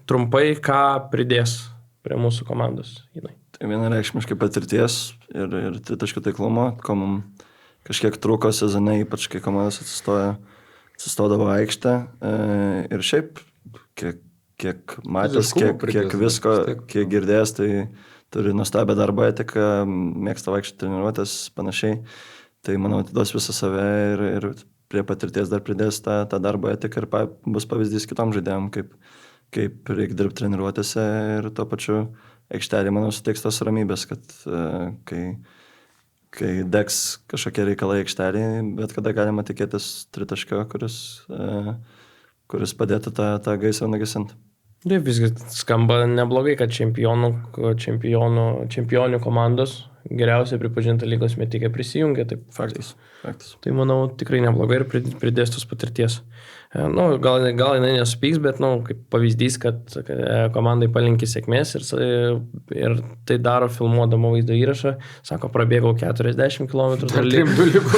Trumpai, ką pridės prie mūsų komandos? Jinai. Tai vienareikšmiškai patirties ir tritaškių taiklumo, ko mums kažkiek trūko sezone, ypač kai komandos atsistodavo aikštę. Ir šiaip, kiek matęs, kiek visko, kiek girdėjęs, tai turi nuostabią darbo etiką, mėgsta vaikščioti treniruotės, panašiai. Tai manau, atiduos visą save ir prie patirties dar pridės tą darbo etiką ir bus pavyzdys kitom žaidėjom, kaip reikia dirbti treniruotėse ir tuo pačiu aikštelė, manau, suteiks tos ramybės, kad kai degs kažkokie reikalai aikštelė, bet kada galima tikėtis tritaškio, kuris padėtų tą gaisrą nugesinti. Taip, visgi skamba neblogai, kad čempionių komandos geriausiai pripažinta lygos metikė prisijungia. Taip, Faktas. Tai manau tikrai neblogai ir pridės tos patirties. Gal jinai nesupyks, bet kaip pavyzdys, kad komandai palinkė sėkmės ir tai daro filmuodama vaizdo įrašą. Sako, prabėgau 40 km. Dar 32 liko.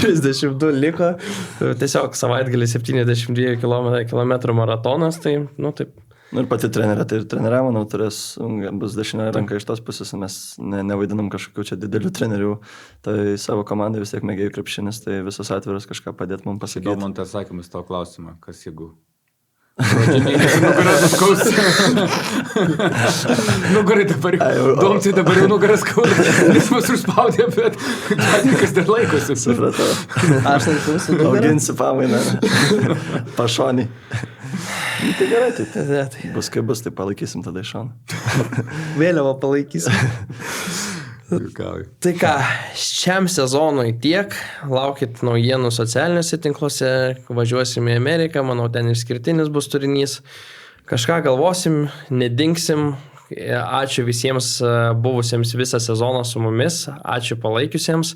32 liko. Tiesiog savaitgalį 72 km maratonas. Tai, taip. Ir pati trenerė, tai ir treneriavo, bus dešinė ranka iš tos pusės, mes nevaidinam kažkokių čia didelių trenerių, tai savo komandai vis tiek mėgėjų krepšinis, tai visas atviras kažką padėt mums pasakyti. Gal man tai atsakymus tavo klausimą, kas jeigu... Nugaras skaus. Nugarai dabar jau, domci dabar jau nugaras skaus, nes mus užspaudė, bet kas dar laikosi. Supratau. Aš tai jūsų nugarą. Auginsi pamainą. Pašonį. Tai gerai, tai bus kaip bus, tai palaikysim tada iš šono. Vėliavą palaikysim. Tai ką, šiam sezonui tiek, laukit naujienų socialiniuose tinkluose, važiuosim į Ameriką, manau, ten išskirtinis bus turinys. Kažką galvosim, nedingsim. Ačiū visiems buvusiems visą sezoną su mumis, ačiū palaikiusiems,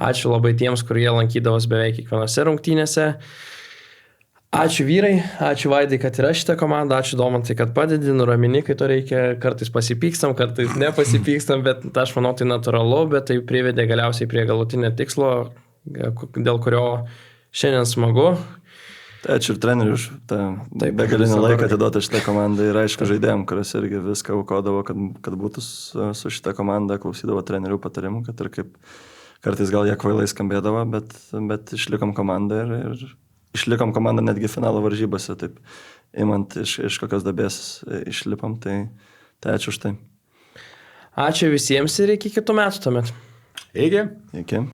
ačiū labai tiems, kurie lankydavos beveik kiekvienose rungtynėse. Ačiū vyrai, ačiū Vaidai, kad yra šitą komandą, ačiū Domantai, kad padedi, nuramini, kai to reikia, kartais pasipykstam, kartais nepasipykstam, bet aš manau tai natūralu, bet tai privedė galiausiai prie galutinio tikslo, dėl kurio šiandien smagu. Tai ačiū ir treneriui už tą begalinį laiką atiduotą šitą komandą ir aišku žaidėjom, kuris irgi viską aukodavo, kad būtų su šitą komandą, klausydavo trenerių patarimų, kad ir kaip kartais gal jie kvailai skambėdavo, bet išlikom komandą ir išlikom komandą netgi finalo varžybose, taip imant iš kokios dabės išlipom, tai ačiū už tai. Ačiū visiems ir iki kitų metų tuomet. Iki. Iki.